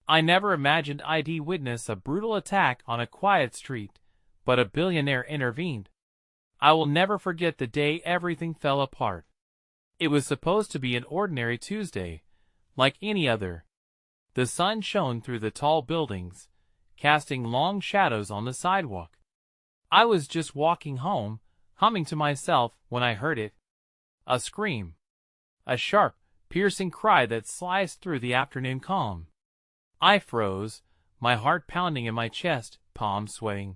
I never imagined I'd witness a brutal attack on a quiet street, but a billionaire intervened. I will never forget the day everything fell apart. It was supposed to be an ordinary Tuesday, like any other. The sun shone through the tall buildings, casting long shadows on the sidewalk. I was just walking home, humming to myself, when I heard it. A scream. A sharp, piercing cry that sliced through the afternoon calm. I froze, my heart pounding in my chest, palms sweating.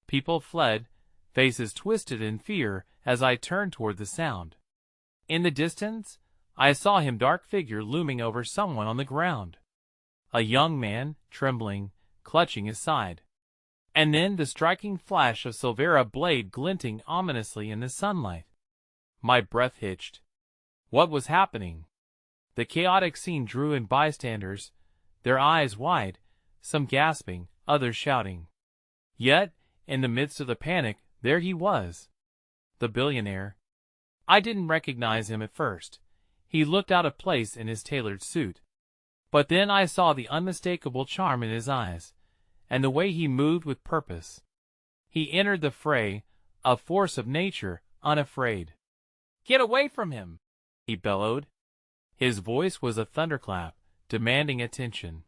People fled, faces twisted in fear as I turned toward the sound. In the distance, I saw him, dark figure looming over someone on the ground. A young man, trembling, clutching his side. And then the striking flash of Silvera blade glinting ominously in the sunlight. My breath hitched. What was happening? The chaotic scene drew in bystanders, their eyes wide, some gasping, others shouting. Yet, in the midst of the panic, there he was. The billionaire. I didn't recognize him at first. He looked out of place in his tailored suit. But then I saw the unmistakable charm in his eyes, and the way he moved with purpose. He entered the fray, a force of nature, unafraid. "Get away from him!" he bellowed. His voice was a thunderclap, demanding attention.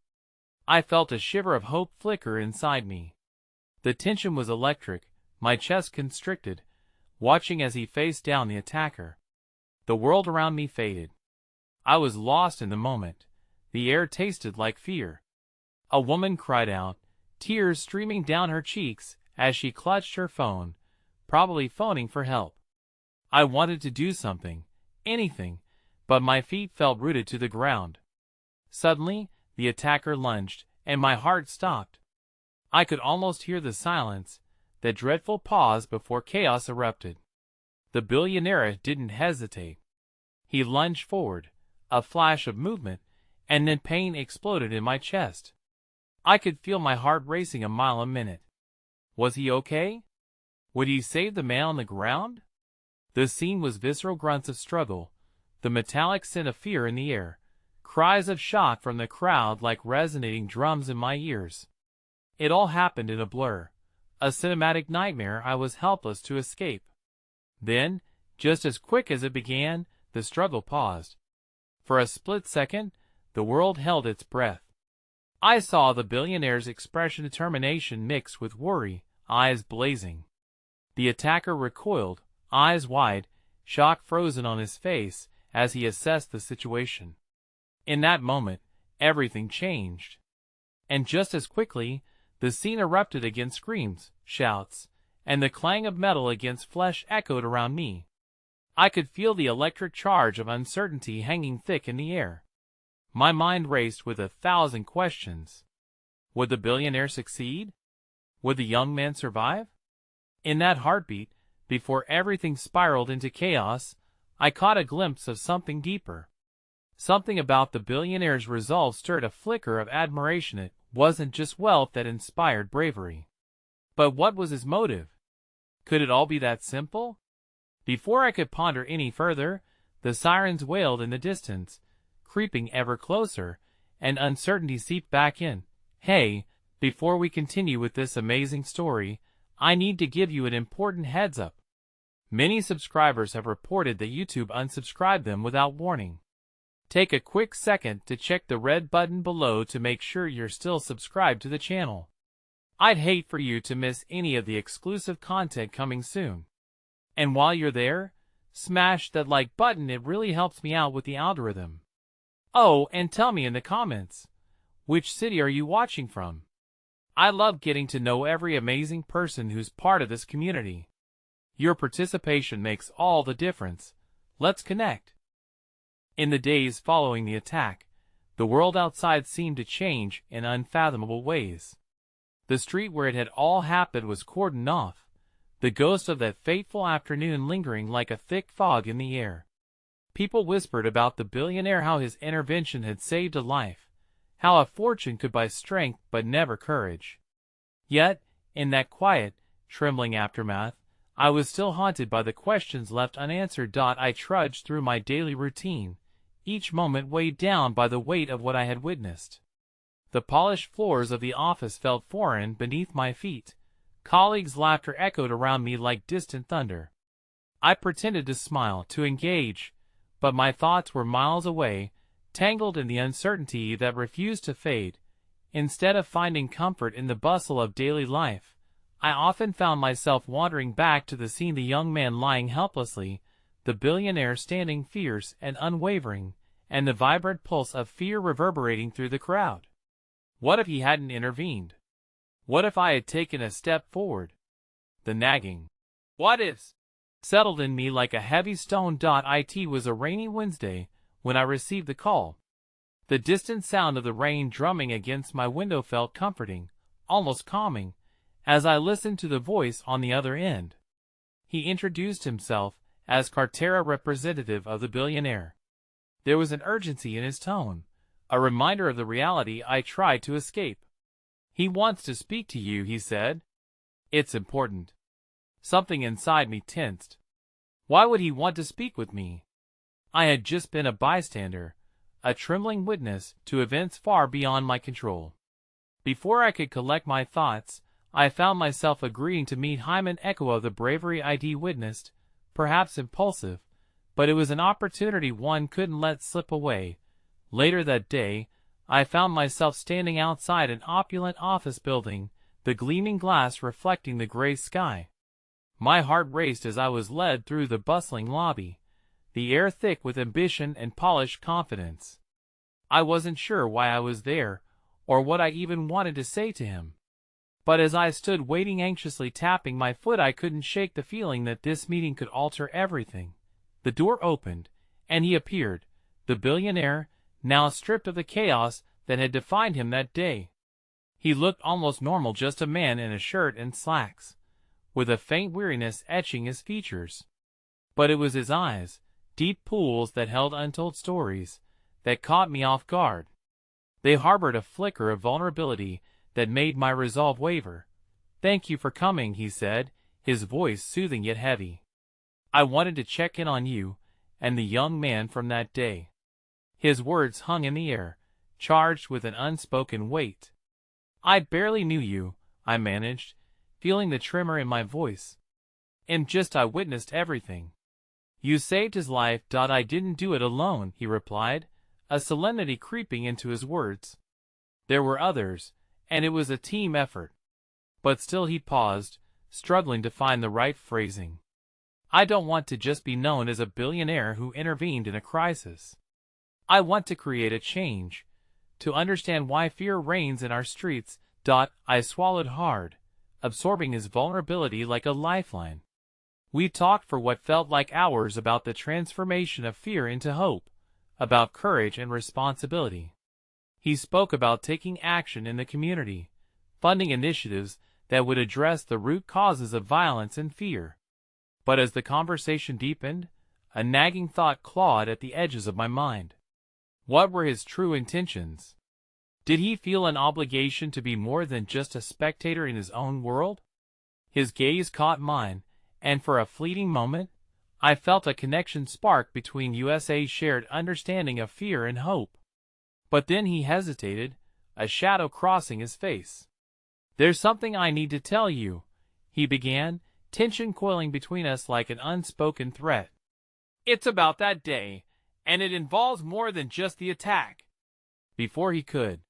I felt a shiver of hope flicker inside me. The tension was electric, my chest constricted, watching as he faced down the attacker. The world around me faded. I was lost in the moment. The air tasted like fear. A woman cried out, tears streaming down her cheeks as she clutched her phone, probably phoning for help. I wanted to do something, anything, but my feet felt rooted to the ground. Suddenly, the attacker lunged, and my heart stopped. I could almost hear the silence, that dreadful pause before chaos erupted. The billionaire didn't hesitate. He lunged forward, a flash of movement, and then pain exploded in my chest. I could feel my heart racing a mile a minute. Was he okay? Would he save the man on the ground? The scene was visceral grunts of struggle, the metallic scent of fear in the air, cries of shock from the crowd like resonating drums in my ears. It all happened in a blur, a cinematic nightmare I was helpless to escape. Then, just as quick as it began, the struggle paused. For a split second, the world held its breath. I saw the billionaire's expression, determination mixed with worry, eyes blazing. The attacker recoiled, eyes wide, shock frozen on his face as he assessed the situation. In that moment, everything changed. And just as quickly, the scene erupted again. Screams, shouts, and the clang of metal against flesh echoed around me. I could feel the electric charge of uncertainty hanging thick in the air. My mind raced with 1,000 questions. Would the billionaire succeed? Would the young man survive? In that heartbeat, before everything spiraled into chaos, I caught a glimpse of something deeper. Something about the billionaire's resolve stirred a flicker of admiration. It wasn't just wealth that inspired bravery. But what was his motive? Could it all be that simple? Before I could ponder any further, the sirens wailed in the distance, creeping ever closer, and uncertainty seeped back in. Hey, before we continue with this amazing story, I need to give you an important heads up. Many subscribers have reported that YouTube unsubscribed them without warning. Take a quick second to check the red button below to make sure you're still subscribed to the channel. I'd hate for you to miss any of the exclusive content coming soon. And while you're there, smash that like button, it really helps me out with the algorithm. Oh, and tell me in the comments, which city are you watching from? I love getting to know every amazing person who's part of this community. Your participation makes all the difference. Let's connect. In the days following the attack, the world outside seemed to change in unfathomable ways. The street where it had all happened was cordoned off, the ghost of that fateful afternoon lingering like a thick fog in the air. People whispered about the billionaire, how his intervention had saved a life, how a fortune could buy strength but never courage. Yet, in that quiet, trembling aftermath, I was still haunted by the questions left unanswered. I trudged through my daily routine, each moment weighed down by the weight of what I had witnessed. The polished floors of the office felt foreign beneath my feet. Colleagues' laughter echoed around me like distant thunder. I pretended to smile, to engage, but my thoughts were miles away, tangled in the uncertainty that refused to fade. Instead of finding comfort in the bustle of daily life, I often found myself wandering back to the scene, the young man lying helplessly, the billionaire standing fierce and unwavering, and the vibrant pulse of fear reverberating through the crowd. What if he hadn't intervened? What if I had taken a step forward? The nagging "what ifs" settled in me like a heavy stone. It was a rainy Wednesday when I received the call. The distant sound of the rain drumming against my window felt comforting, almost calming, as I listened to the voice on the other end. He introduced himself as Cartera, representative of the billionaire. There was an urgency in his tone, a reminder of the reality I tried to escape. "He wants to speak to you," he said. "It's important." Something inside me tensed. Why would he want to speak with me? I had just been a bystander, a trembling witness to events far beyond my control. Before I could collect my thoughts, I found myself agreeing to meet him, an echo of the bravery I'd witnessed, perhaps impulsive, but it was an opportunity one couldn't let slip away. Later that day, I found myself standing outside an opulent office building, the gleaming glass reflecting the gray sky. My heart raced as I was led through the bustling lobby, the air thick with ambition and polished confidence. I wasn't sure why I was there, or what I even wanted to say to him. But as I stood waiting, anxiously tapping my foot, I couldn't shake the feeling that this meeting could alter everything. The door opened, and he appeared, the billionaire, now stripped of the chaos that had defined him that day. He looked almost normal, just a man in a shirt and slacks, with a faint weariness etching his features. But it was his eyes, deep pools that held untold stories, that caught me off guard. They harbored a flicker of vulnerability that made my resolve waver. "Thank you for coming," he said, his voice soothing yet heavy. "I wanted to check in on you and the young man from that day." His words hung in the air, charged with an unspoken weight. "I barely knew you," I managed, feeling the tremor in my voice. I witnessed everything." "You saved his life." "I didn't do it alone," he replied, a solemnity creeping into his words. "There were others, and it was a team effort." But still he paused, struggling to find the right phrasing. "I don't want to just be known as a billionaire who intervened in a crisis. I want to create a change, to understand why fear reigns in our streets." I swallowed hard, absorbing his vulnerability like a lifeline. We talked for what felt like hours about the transformation of fear into hope, about courage and responsibility. He spoke about taking action in the community, funding initiatives that would address the root causes of violence and fear. But as the conversation deepened, a nagging thought clawed at the edges of my mind. What were his true intentions? Did he feel an obligation to be more than just a spectator in his own world? His gaze caught mine, and for a fleeting moment, I felt a connection spark between USA's shared understanding of fear and hope. But then he hesitated, a shadow crossing his face. "There's something I need to tell you," he began, tension coiling between us like an unspoken threat. "It's about that day, and it involves more than just the attack." Before he could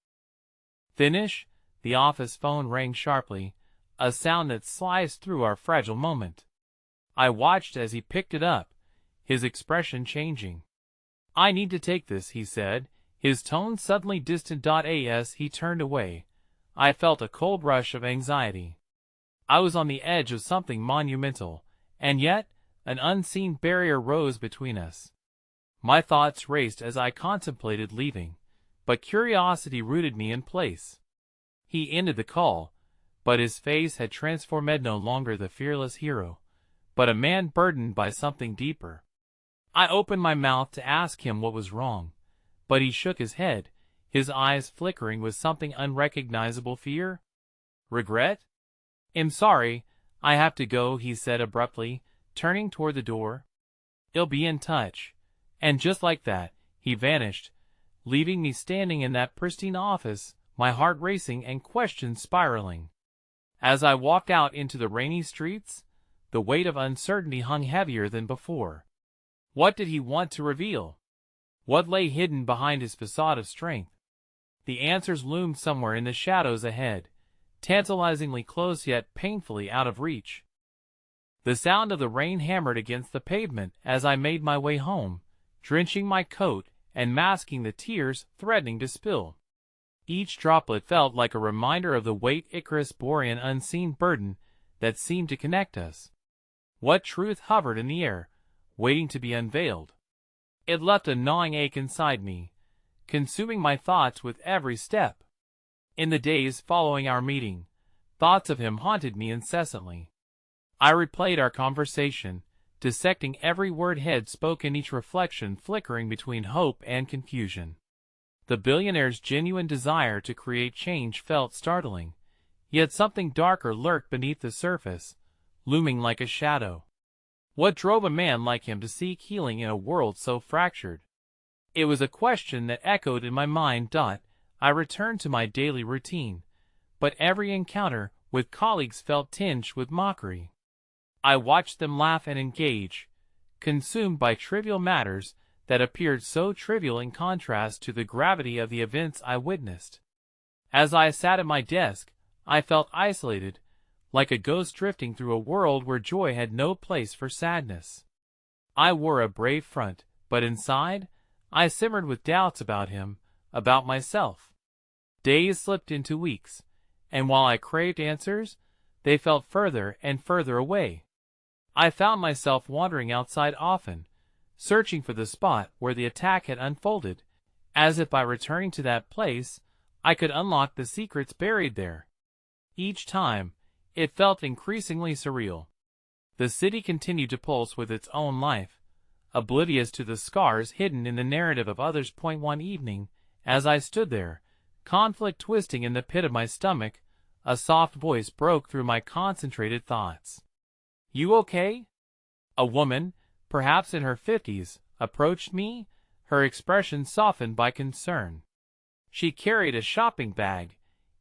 finish, the office phone rang sharply, a sound that sliced through our fragile moment. I watched as he picked it up, his expression changing. "I need to take this," he said, his tone suddenly distant. As he turned away, I felt a cold rush of anxiety. I was on the edge of something monumental, and yet an unseen barrier rose between us. My thoughts raced as I contemplated leaving, but curiosity rooted me in place. He ended the call, but his face had transformed, no longer the fearless hero, but a man burdened by something deeper. I opened my mouth to ask him what was wrong, but he shook his head, his eyes flickering with something unrecognizable. Fear? Regret? "I'm sorry, I have to go," he said abruptly, turning toward the door. "I'll be in touch." And just like that, he vanished, leaving me standing in that pristine office my heart racing and questions spiraling. As I walked out into the rainy streets, the weight of uncertainty hung heavier than before. What did he want to reveal? What lay hidden behind his facade of strength? The answers loomed somewhere in the shadows ahead, tantalizingly close yet painfully out of reach. The sound of the rain hammered against the pavement as I made my way home, drenching my coat and masking the tears threatening to spill. Each droplet felt like a reminder of the weight Icarus bore, an unseen burden that seemed to connect us. What truth hovered in the air, waiting to be unveiled? It left a gnawing ache inside me, consuming my thoughts with every step. In the days following our meeting, thoughts of him haunted me incessantly. I replayed our conversation, dissecting every word he had spoken, each reflection flickering between hope and confusion. The billionaire's genuine desire to create change felt startling, yet something darker lurked beneath the surface, looming like a shadow. What drove a man like him to seek healing in a world so fractured? It was a question that echoed in my mind. I returned to my daily routine, but every encounter with colleagues felt tinged with mockery. I watched them laugh and engage, consumed by trivial matters that appeared so trivial in contrast to the gravity of the events I witnessed. As I sat at my desk, I felt isolated, like a ghost drifting through a world where joy had no place for sadness. I wore a brave front, but inside, I simmered with doubts about him, about myself. Days slipped into weeks, and while I craved answers, they felt further and further away. I found myself wandering outside often, searching for the spot where the attack had unfolded, as if by returning to that place, I could unlock the secrets buried there. Each time, it felt increasingly surreal. The city continued to pulse with its own life, oblivious to the scars hidden in the narrative of others. One evening, as I stood there, conflict twisting in the pit of my stomach, a soft voice broke through my concentrated thoughts. "You okay?" A woman, perhaps in her 50s, approached me, her expression softened by concern. She carried a shopping bag,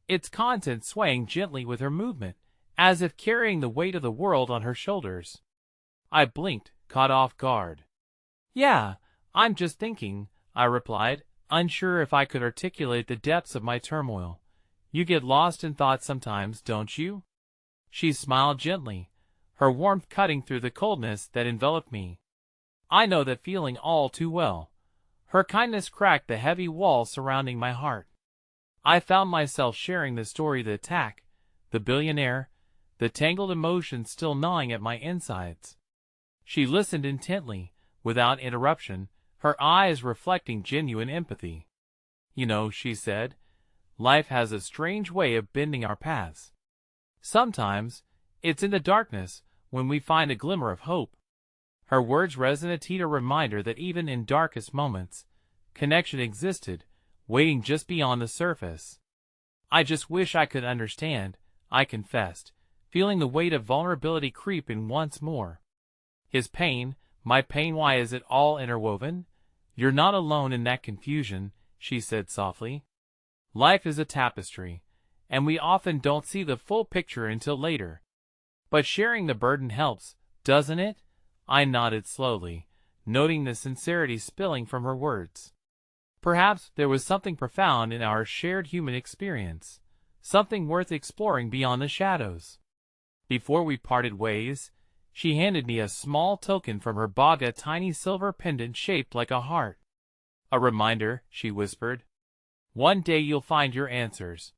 its contents swaying gently with her movement, as if carrying the weight of the world on her shoulders. I blinked, caught off guard. "Yeah, I'm just thinking," I replied, unsure if I could articulate the depths of my turmoil. "You get lost in thought sometimes, don't you?" She smiled gently, her warmth cutting through the coldness that enveloped me. I know that feeling all too well. Her kindness cracked the heavy wall surrounding my heart. I found myself sharing the story of the attack, the billionaire, the tangled emotions still gnawing at my insides. She listened intently, without interruption, her eyes reflecting genuine empathy. "You know," she said, "life has a strange way of bending our paths. Sometimes, it's in the darkness when we find a glimmer of hope." Her words resonated, a reminder that even in darkest moments, connection existed, waiting just beyond the surface. "I just wish I could understand," I confessed, feeling the weight of vulnerability creep in once more. "His pain, my pain, why is it all interwoven?" "You're not alone in that confusion," she said softly. "Life is a tapestry, and we often don't see the full picture until later. But sharing the burden helps, doesn't it?" I nodded slowly, noting the sincerity spilling from her words. Perhaps there was something profound in our shared human experience, something worth exploring beyond the shadows. Before we parted ways, she handed me a small token from her bag, a tiny silver pendant shaped like a heart. "A reminder," she whispered. "One day you'll find your answers."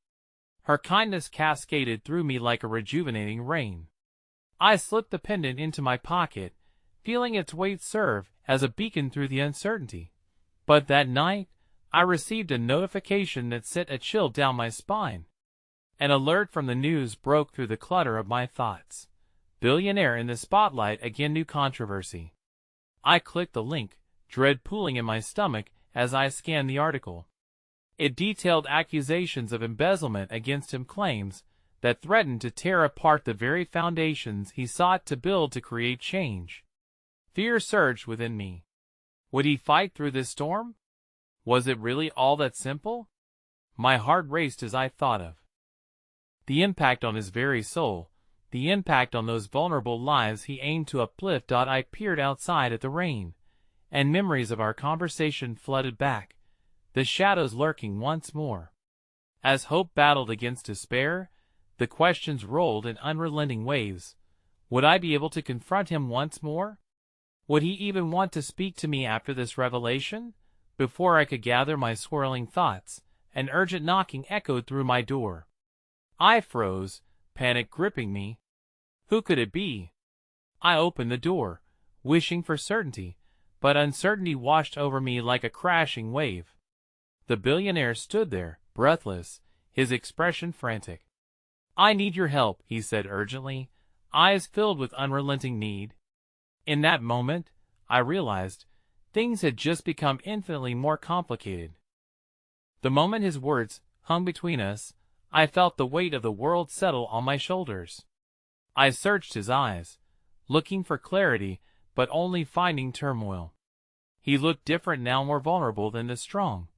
Her kindness cascaded through me like a rejuvenating rain. I slipped the pendant into my pocket, feeling its weight serve as a beacon through the uncertainty. But that night, I received a notification that sent a chill down my spine. An alert from the news broke through the clutter of my thoughts. "Billionaire in the spotlight again, new controversy." I clicked the link, dread pooling in my stomach as I scanned the article. It detailed accusations of embezzlement against him, claims that threatened to tear apart the very foundations he sought to build to create change. Fear surged within me. Would he fight through this storm? Was it really all that simple? My heart raced as I thought of the impact on his very soul, the impact on those vulnerable lives he aimed to uplift. I peered outside at the rain, and memories of our conversation flooded back, the shadows lurking once more. As hope battled against despair, the questions rolled in unrelenting waves. Would I be able to confront him once more? Would he even want to speak to me after this revelation? Before I could gather my swirling thoughts, an urgent knocking echoed through my door. I froze, panic gripping me. Who could it be? I opened the door, wishing for certainty, but uncertainty washed over me like a crashing wave. The billionaire stood there, breathless, his expression frantic. "I need your help," he said urgently, eyes filled with unrelenting need. In that moment, I realized things had just become infinitely more complicated. The moment his words hung between us, I felt the weight of the world settle on my shoulders. I searched his eyes, looking for clarity, but only finding turmoil. He looked different now, more vulnerable than the strong,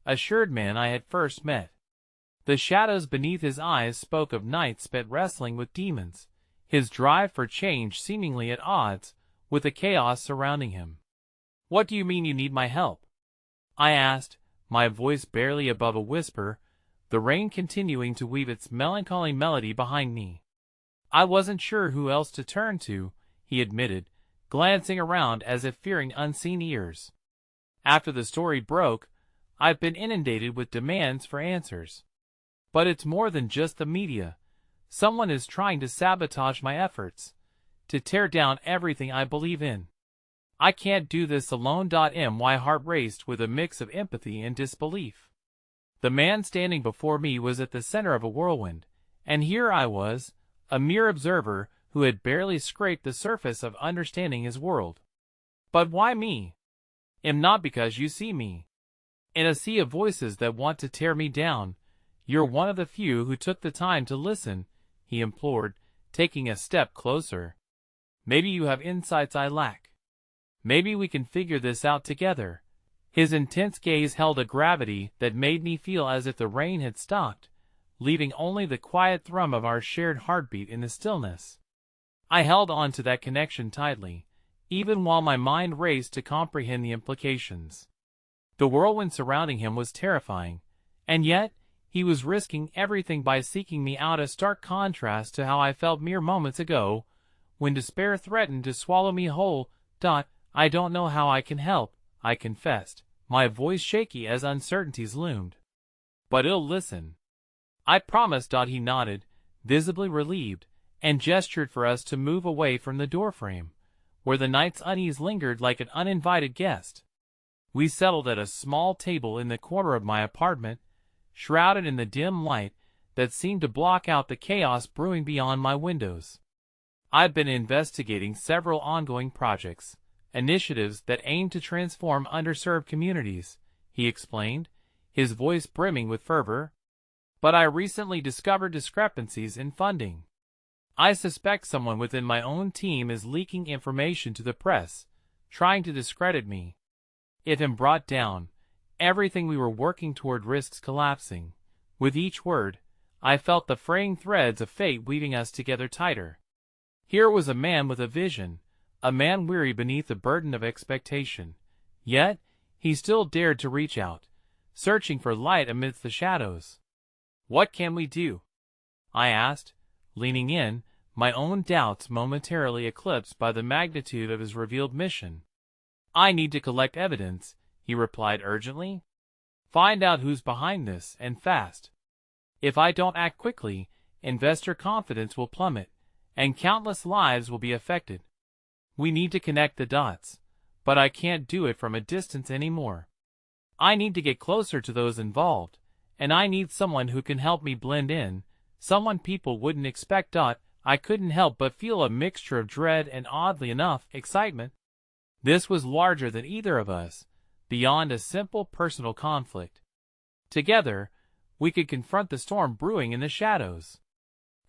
assured man I had first met. The shadows beneath his eyes spoke of nights spent wrestling with demons, his drive for change seemingly at odds with the chaos surrounding him. "What do you mean you need my help?" I asked, my voice barely above a whisper, the rain continuing to weave its melancholy melody behind me. "I wasn't sure who else to turn to," he admitted, glancing around as if fearing unseen ears. "After the story broke, I've been inundated with demands for answers. But it's more than just the media. Someone is trying to sabotage my efforts, to tear down everything I believe in. I can't do this alone." My heart raced with a mix of empathy and disbelief. The man standing before me was at the center of a whirlwind, and here I was, a mere observer who had barely scraped the surface of understanding his world. "But why me?" Not because you see me in a sea of voices that want to tear me down. You're one of the few who took the time to listen," he implored, taking a step closer. "Maybe you have insights I lack. Maybe we can figure this out together." His intense gaze held a gravity that made me feel as if the rain had stopped, leaving only the quiet thrum of our shared heartbeat in the stillness. I held on to that connection tightly, even while my mind raced to comprehend the implications. The whirlwind surrounding him was terrifying, and yet he was risking everything by seeking me out, a stark contrast to how I felt mere moments ago, when despair threatened to swallow me whole. "I don't know how I can help," I confessed, my voice shaky as uncertainties loomed. "But I'll listen." "I promised." He nodded, visibly relieved, and gestured for us to move away from the doorframe, where the night's unease lingered like an uninvited guest. We settled at a small table in the corner of my apartment, shrouded in the dim light that seemed to block out the chaos brewing beyond my windows. "I've been investigating several ongoing projects, initiatives that aim to transform underserved communities," he explained, his voice brimming with fervor. "But I recently discovered discrepancies in funding. I suspect someone within my own team is leaking information to the press, trying to discredit me. If I'm brought down, everything we were working toward risks collapsing." With each word, I felt the fraying threads of fate weaving us together tighter. Here was a man with a vision, a man weary beneath the burden of expectation. Yet, he still dared to reach out, searching for light amidst the shadows. "What can we do?" I asked, leaning in, my own doubts momentarily eclipsed by the magnitude of his revealed mission. "I need to collect evidence," he replied urgently. "Find out who's behind this, and fast. If I don't act quickly, investor confidence will plummet, and countless lives will be affected. We need to connect the dots, but I can't do it from a distance anymore. I need to get closer to those involved, and I need someone who can help me blend in, someone people wouldn't expect. I couldn't help but feel a mixture of dread and, oddly enough, excitement. This was larger than either of us, beyond a simple personal conflict. Together, we could confront the storm brewing in the shadows.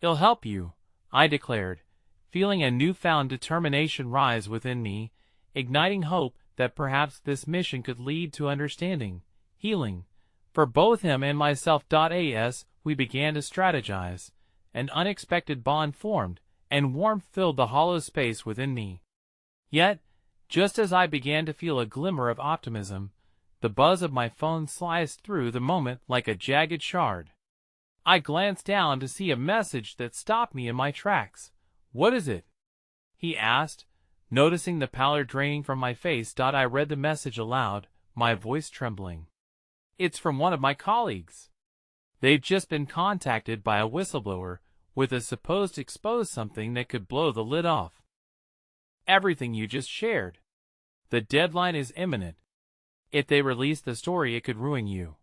"It'll help you," I declared, feeling a newfound determination rise within me, igniting hope that perhaps this mission could lead to understanding, healing, For both him and myself. As we began to strategize, an unexpected bond formed, and warmth filled the hollow space within me. Yet, just as I began to feel a glimmer of optimism, the buzz of my phone sliced through the moment like a jagged shard. I glanced down to see a message that stopped me in my tracks. "What is it?" he asked, noticing the pallor draining from my face. I read the message aloud, my voice trembling. "It's from one of my colleagues. They've just been contacted by a whistleblower with a supposed exposed something that could blow the lid off everything you just shared. The deadline is imminent. If they release the story, it could ruin you."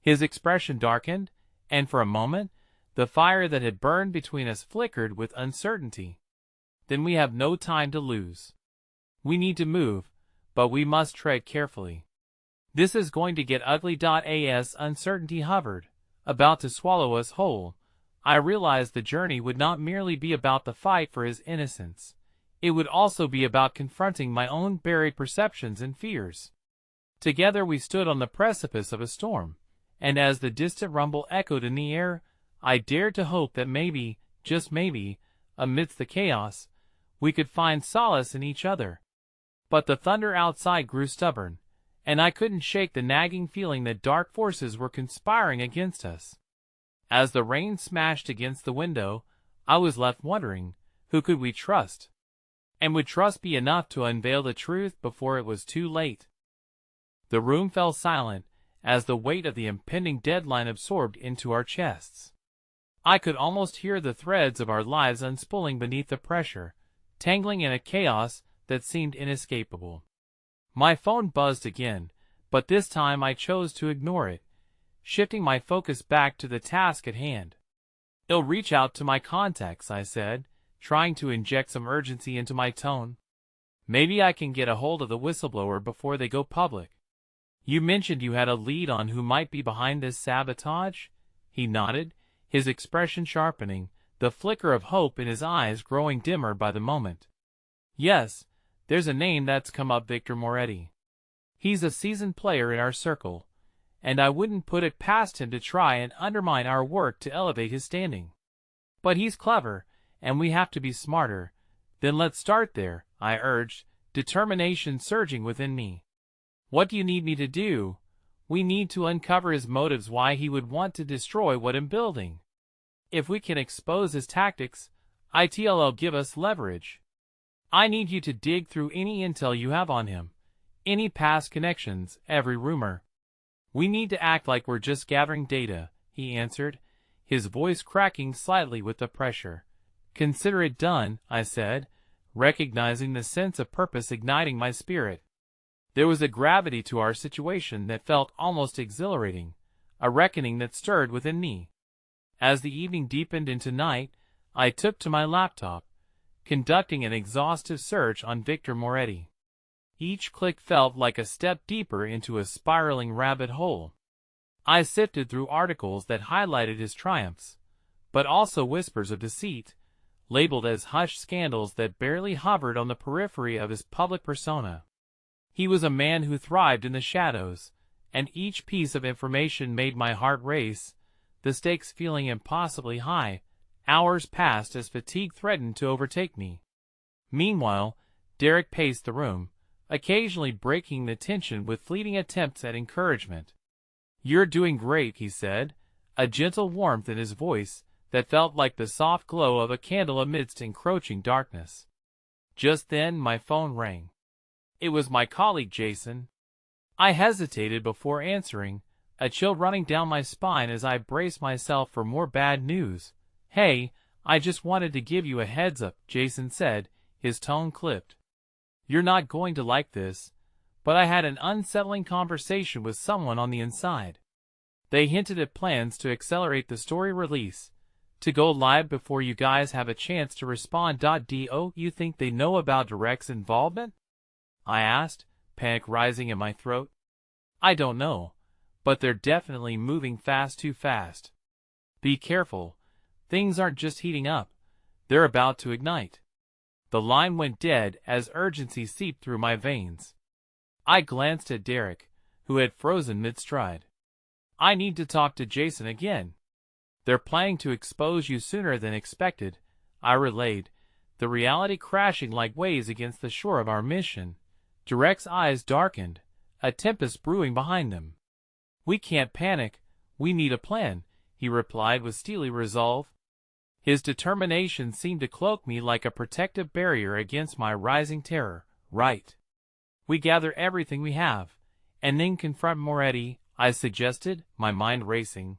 His expression darkened, and for a moment, the fire that had burned between us flickered with uncertainty. "Then we have no time to lose. We need to move, but we must tread carefully. This is going to get ugly." As uncertainty hovered, about to swallow us whole, I realized the journey would not merely be about the fight for his innocence. It would also be about confronting my own buried perceptions and fears. Together we stood on the precipice of a storm, and as the distant rumble echoed in the air, I dared to hope that maybe, just maybe, amidst the chaos, we could find solace in each other. But the thunder outside grew stubborn, and I couldn't shake the nagging feeling that dark forces were conspiring against us. As the rain smashed against the window, I was left wondering, who could we trust? And would trust be enough to unveil the truth before it was too late? The room fell silent as the weight of the impending deadline absorbed into our chests. I could almost hear the threads of our lives unspooling beneath the pressure, tangling in a chaos that seemed inescapable. My phone buzzed again, but this time I chose to ignore it, shifting my focus back to the task at hand. "I'll reach out to my contacts," I said, trying to inject some urgency into my tone. "Maybe I can get a hold of the whistleblower before they go public." "You mentioned you had a lead on who might be behind this sabotage?" He nodded, his expression sharpening, the flicker of hope in his eyes growing dimmer by the moment. "Yes, there's a name that's come up, Victor Moretti. He's a seasoned player in our circle, and I wouldn't put it past him to try and undermine our work to elevate his standing. But he's clever, and we have to be smarter." "Then let's start there," I urged, determination surging within me. "What do you need me to do?" "We need to uncover his motives, why he would want to destroy what I'm building. If we can expose his tactics, it'll give us leverage. I need you to dig through any intel you have on him, any past connections, every rumor." "We need to act like we're just gathering data," he answered, his voice cracking slightly with the pressure. "Consider it done," I said, recognizing the sense of purpose igniting my spirit. There was a gravity to our situation that felt almost exhilarating, a reckoning that stirred within me. As the evening deepened into night, I took to my laptop, conducting an exhaustive search on Victor Moretti. Each click felt like a step deeper into a spiraling rabbit hole. I sifted through articles that highlighted his triumphs, but also whispers of deceit, labeled as hush scandals that barely hovered on the periphery of his public persona. He was a man who thrived in the shadows, and each piece of information made my heart race, the stakes feeling impossibly high. Hours passed as fatigue threatened to overtake me. Meanwhile, Derek paced the room, occasionally breaking the tension with fleeting attempts at encouragement. "You're doing great," he said, a gentle warmth in his voice that felt like the soft glow of a candle amidst encroaching darkness. Just then my phone rang. It was my colleague Jason. I hesitated before answering, a chill running down my spine as I braced myself for more bad news. "Hey, I just wanted to give you a heads up," Jason said, his tone clipped. "You're not going to like this, but I had an unsettling conversation with someone on the inside. They hinted at plans to accelerate the story release, to go live before you guys have a chance to respond. Do you think they know about Direct's involvement?" I asked, panic rising in my throat. "I don't know, but they're definitely moving fast, too fast. Be careful. Things aren't just heating up, they're about to ignite." The line went dead as urgency seeped through my veins. I glanced at Derek, who had frozen mid-stride. I need to talk to Jason again. They're planning to expose you sooner than expected, I relayed, the reality crashing like waves against the shore of our mission. Derek's eyes darkened, a tempest brewing behind them. We can't panic, we need a plan, he replied with steely resolve. His determination seemed to cloak me like a protective barrier against my rising terror. Right. We gather everything we have, and then confront Moretti, I suggested, my mind racing.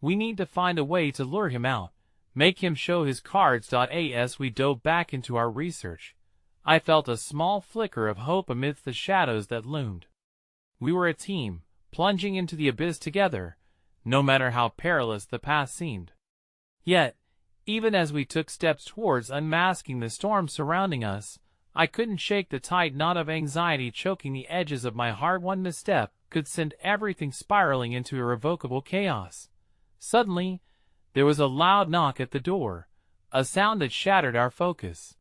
We need to find a way to lure him out, make him show his cards. As we dove back into our research, I felt a small flicker of hope amidst the shadows that loomed. We were a team, plunging into the abyss together, no matter how perilous the path seemed. Yet, even as we took steps towards unmasking the storm surrounding us, I couldn't shake the tight knot of anxiety choking the edges of my heart. One misstep could send everything spiraling into irrevocable chaos. Suddenly, there was a loud knock at the door, a sound that shattered our focus.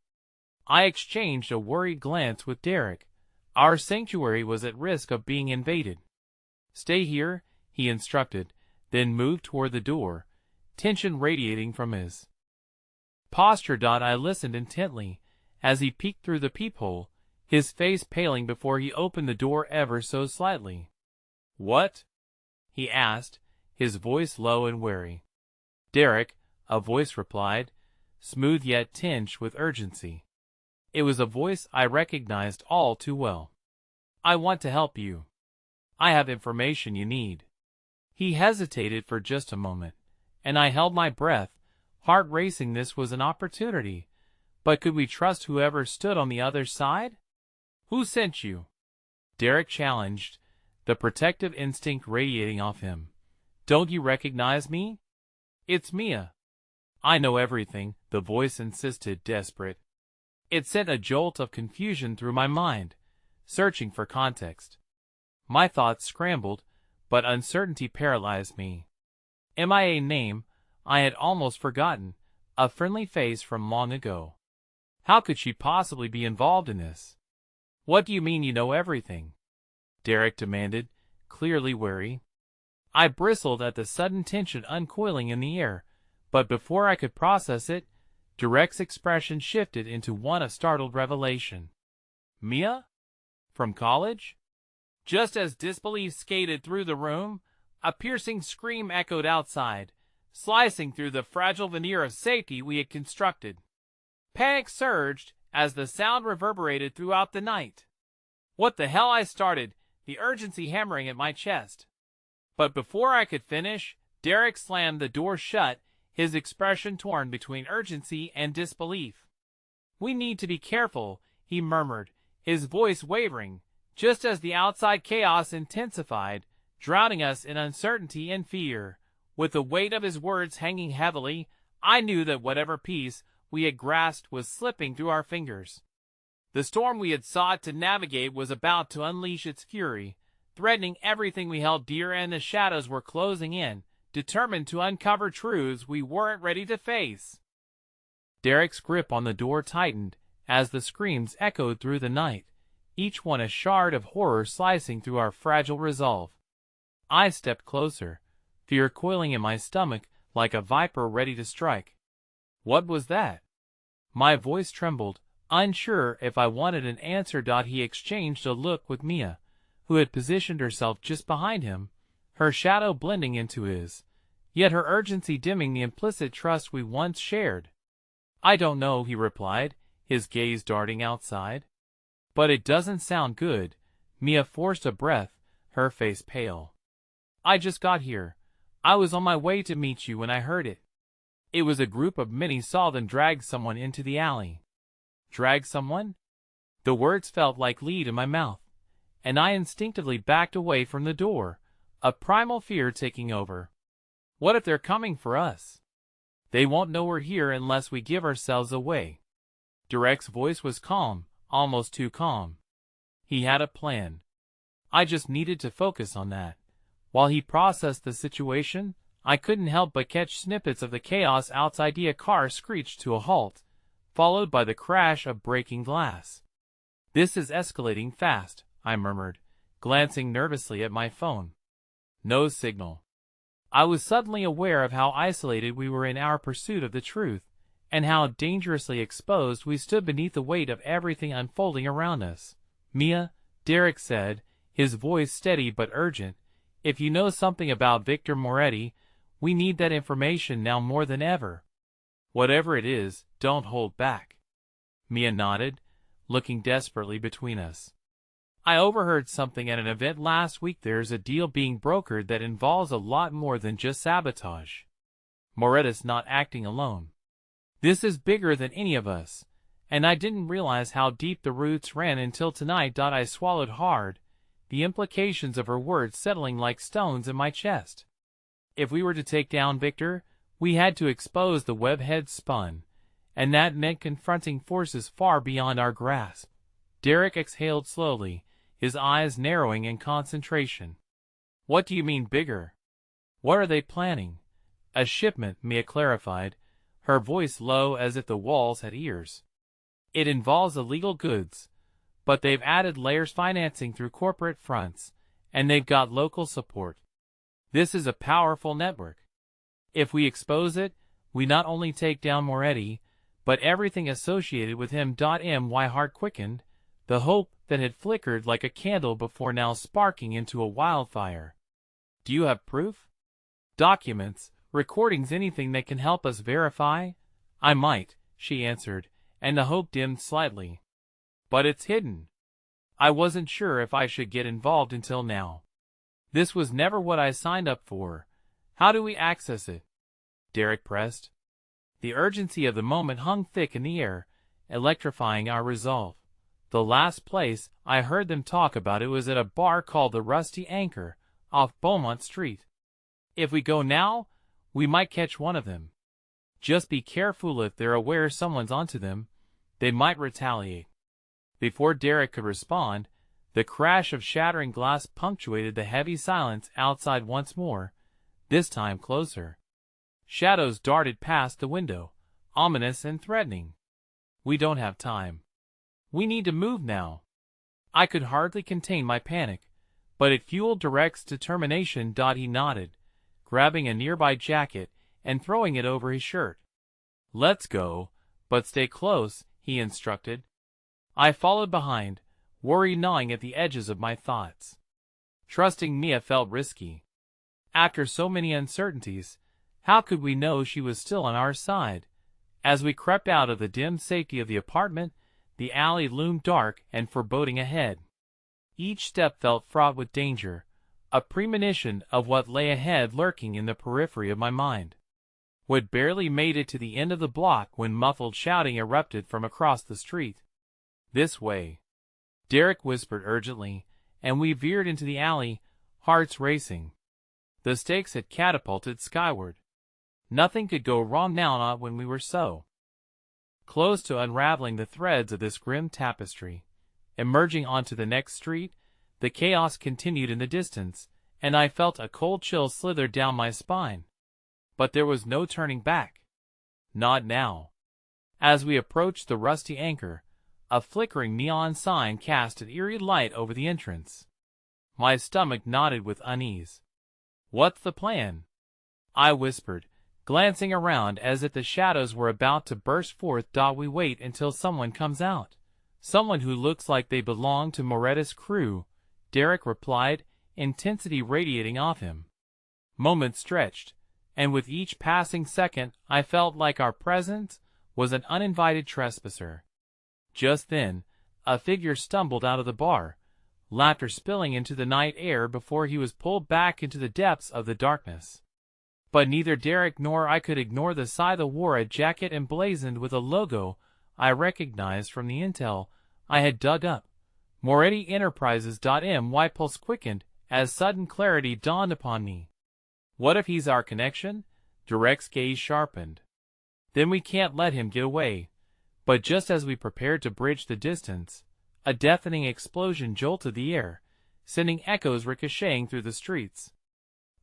I exchanged a worried glance with Derek. Our sanctuary was at risk of being invaded. "Stay here," he instructed, then moved toward the door, tension radiating from his posture. I listened intently as he peeked through the peephole, his face paling before he opened the door ever so slightly. "What?" he asked, his voice low and wary. "Derek," a voice replied, smooth yet tinged with urgency. It was a voice I recognized all too well. "I want to help you. I have information you need." He hesitated for just a moment, and I held my breath, heart racing. This was an opportunity, but could we trust whoever stood on the other side? "Who sent you?" Derek challenged, the protective instinct radiating off him. "Don't you recognize me?" "It's Mia." "I know everything," the voice insisted, desperate. It sent a jolt of confusion through my mind, searching for context. My thoughts scrambled, but uncertainty paralyzed me. MIA name I had almost forgotten, a friendly face from long ago. How could she possibly be involved in this? "What do you mean you know everything?" Derek demanded, clearly wary. I bristled at the sudden tension uncoiling in the air, but before I could process it, Derek's expression shifted into one of startled revelation. "Mia? From college?" Just as disbelief skated through the room, a piercing scream echoed outside, slicing through the fragile veneer of safety we had constructed. Panic surged as the sound reverberated throughout the night. "What the hell?" I started, the urgency hammering at my chest. But before I could finish, Derek slammed the door shut, his expression torn between urgency and disbelief. "We need to be careful," he murmured, his voice wavering, just as the outside chaos intensified, drowning us in uncertainty and fear. With the weight of his words hanging heavily, I knew that whatever peace we had grasped was slipping through our fingers. The storm we had sought to navigate was about to unleash its fury, threatening everything we held dear, and the shadows were closing in, determined to uncover truths we weren't ready to face. Derek's grip on the door tightened as the screams echoed through the night, each one a shard of horror slicing through our fragile resolve. I stepped closer, fear coiling in my stomach like a viper ready to strike. "What was that?" My voice trembled, unsure if I wanted an answer. He exchanged a look with Mia, who had positioned herself just behind him, her shadow blending into his, yet her urgency dimming the implicit trust we once shared. "I don't know," he replied, his gaze darting outside. "But it doesn't sound good." Mia forced a breath, her face pale. "I just got here. I was on my way to meet you when I heard it." It was a group of many saw them drag someone into the alley. Drag someone? The words felt like lead in my mouth, and I instinctively backed away from the door, a primal fear taking over. What if they're coming for us? They won't know we're here unless we give ourselves away. Derek's voice was calm, almost too calm. He had a plan. I just needed to focus on that. While he processed the situation, I couldn't help but catch snippets of the chaos outside. A car screeched to a halt, followed by the crash of breaking glass. "This is escalating fast," I murmured, glancing nervously at my phone. No signal. I was suddenly aware of how isolated we were in our pursuit of the truth, and how dangerously exposed we stood beneath the weight of everything unfolding around us. Mia, Derek said, his voice steady but urgent, if you know something about Victor Moretti, we need that information now more than ever. Whatever it is, don't hold back. Mia nodded, looking desperately between us. I overheard something at an event last week. There's a deal being brokered that involves a lot more than just sabotage. Moretti's not acting alone. This is bigger than any of us, and I didn't realize how deep the roots ran until tonight. I swallowed hard, the implications of her words settling like stones in my chest. If we were to take down Victor, we had to expose the web head spun, and that meant confronting forces far beyond our grasp. Derek exhaled slowly, his eyes narrowing in concentration. What do you mean bigger? What are they planning? A shipment, Mia clarified, her voice low as if the walls had ears. It involves illegal goods, but they've added layers financing through corporate fronts, and they've got local support. This is a powerful network. If we expose it, we not only take down Moretti, but everything associated with him. My heart quickened, the hope that had flickered like a candle before now sparking into a wildfire. Do you have proof? Documents, recordings, anything that can help us verify? I might, she answered, and the hope dimmed slightly. But it's hidden. I wasn't sure if I should get involved until now. This was never what I signed up for. How do we access it? Derek pressed. The urgency of the moment hung thick in the air, electrifying our resolve. The last place I heard them talk about it was at a bar called the Rusty Anchor, off Beaumont Street. If we go now, we might catch one of them. Just be careful. If they're aware someone's onto them, they might retaliate. Before Derek could respond, the crash of shattering glass punctuated the heavy silence outside once more, this time closer. Shadows darted past the window, ominous and threatening. We don't have time. We need to move now. I could hardly contain my panic, but it fueled Derek's determination. He nodded, grabbing a nearby jacket and throwing it over his shirt. Let's go, but stay close, he instructed. I followed behind, worry gnawing at the edges of my thoughts. Trusting Mia felt risky. After so many uncertainties, how could we know she was still on our side? As we crept out of the dim safety of the apartment, the alley loomed dark and foreboding ahead. Each step felt fraught with danger, a premonition of what lay ahead lurking in the periphery of my mind. We'd barely made it to the end of the block when muffled shouting erupted from across the street. This way, Derek whispered urgently, and we veered into the alley, hearts racing. The stakes had catapulted skyward. Nothing could go wrong now, not when we were so close to unraveling the threads of this grim tapestry. Emerging onto the next street, the chaos continued in the distance, and I felt a cold chill slither down my spine. But there was no turning back. Not now. As we approached the Rusty Anchor, a flickering neon sign cast an eerie light over the entrance. My stomach knotted with unease. What's the plan? I whispered, glancing around as if the shadows were about to burst forth. We wait until someone comes out. Someone who looks like they belong to Moretti's crew, Derek replied, intensity radiating off him. Moments stretched, and with each passing second I felt like our presence was an uninvited trespasser. Just then, a figure stumbled out of the bar, laughter spilling into the night air before he was pulled back into the depths of the darkness. But neither Derek nor I could ignore the sight. Wore a jacket emblazoned with a logo I recognized from the intel I had dug up. Moretti Enterprises. My pulse quickened as sudden clarity dawned upon me. What if he's our connection? Derek's gaze sharpened. Then we can't let him get away. But just as we prepared to bridge the distance, a deafening explosion jolted the air, sending echoes ricocheting through the streets.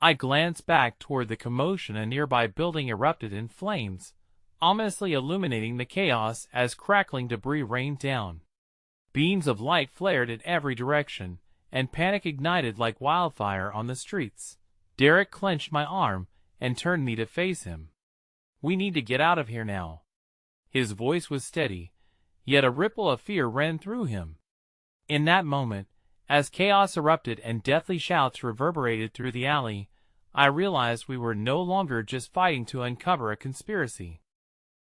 I glanced back toward the commotion. A nearby building erupted in flames, ominously illuminating the chaos as crackling debris rained down. Beams of light flared in every direction, and panic ignited like wildfire on the streets. Derek clenched my arm and turned me to face him. "We need to get out of here now." His voice was steady, yet a ripple of fear ran through him. In that moment, as chaos erupted and deathly shouts reverberated through the alley, I realized we were no longer just fighting to uncover a conspiracy.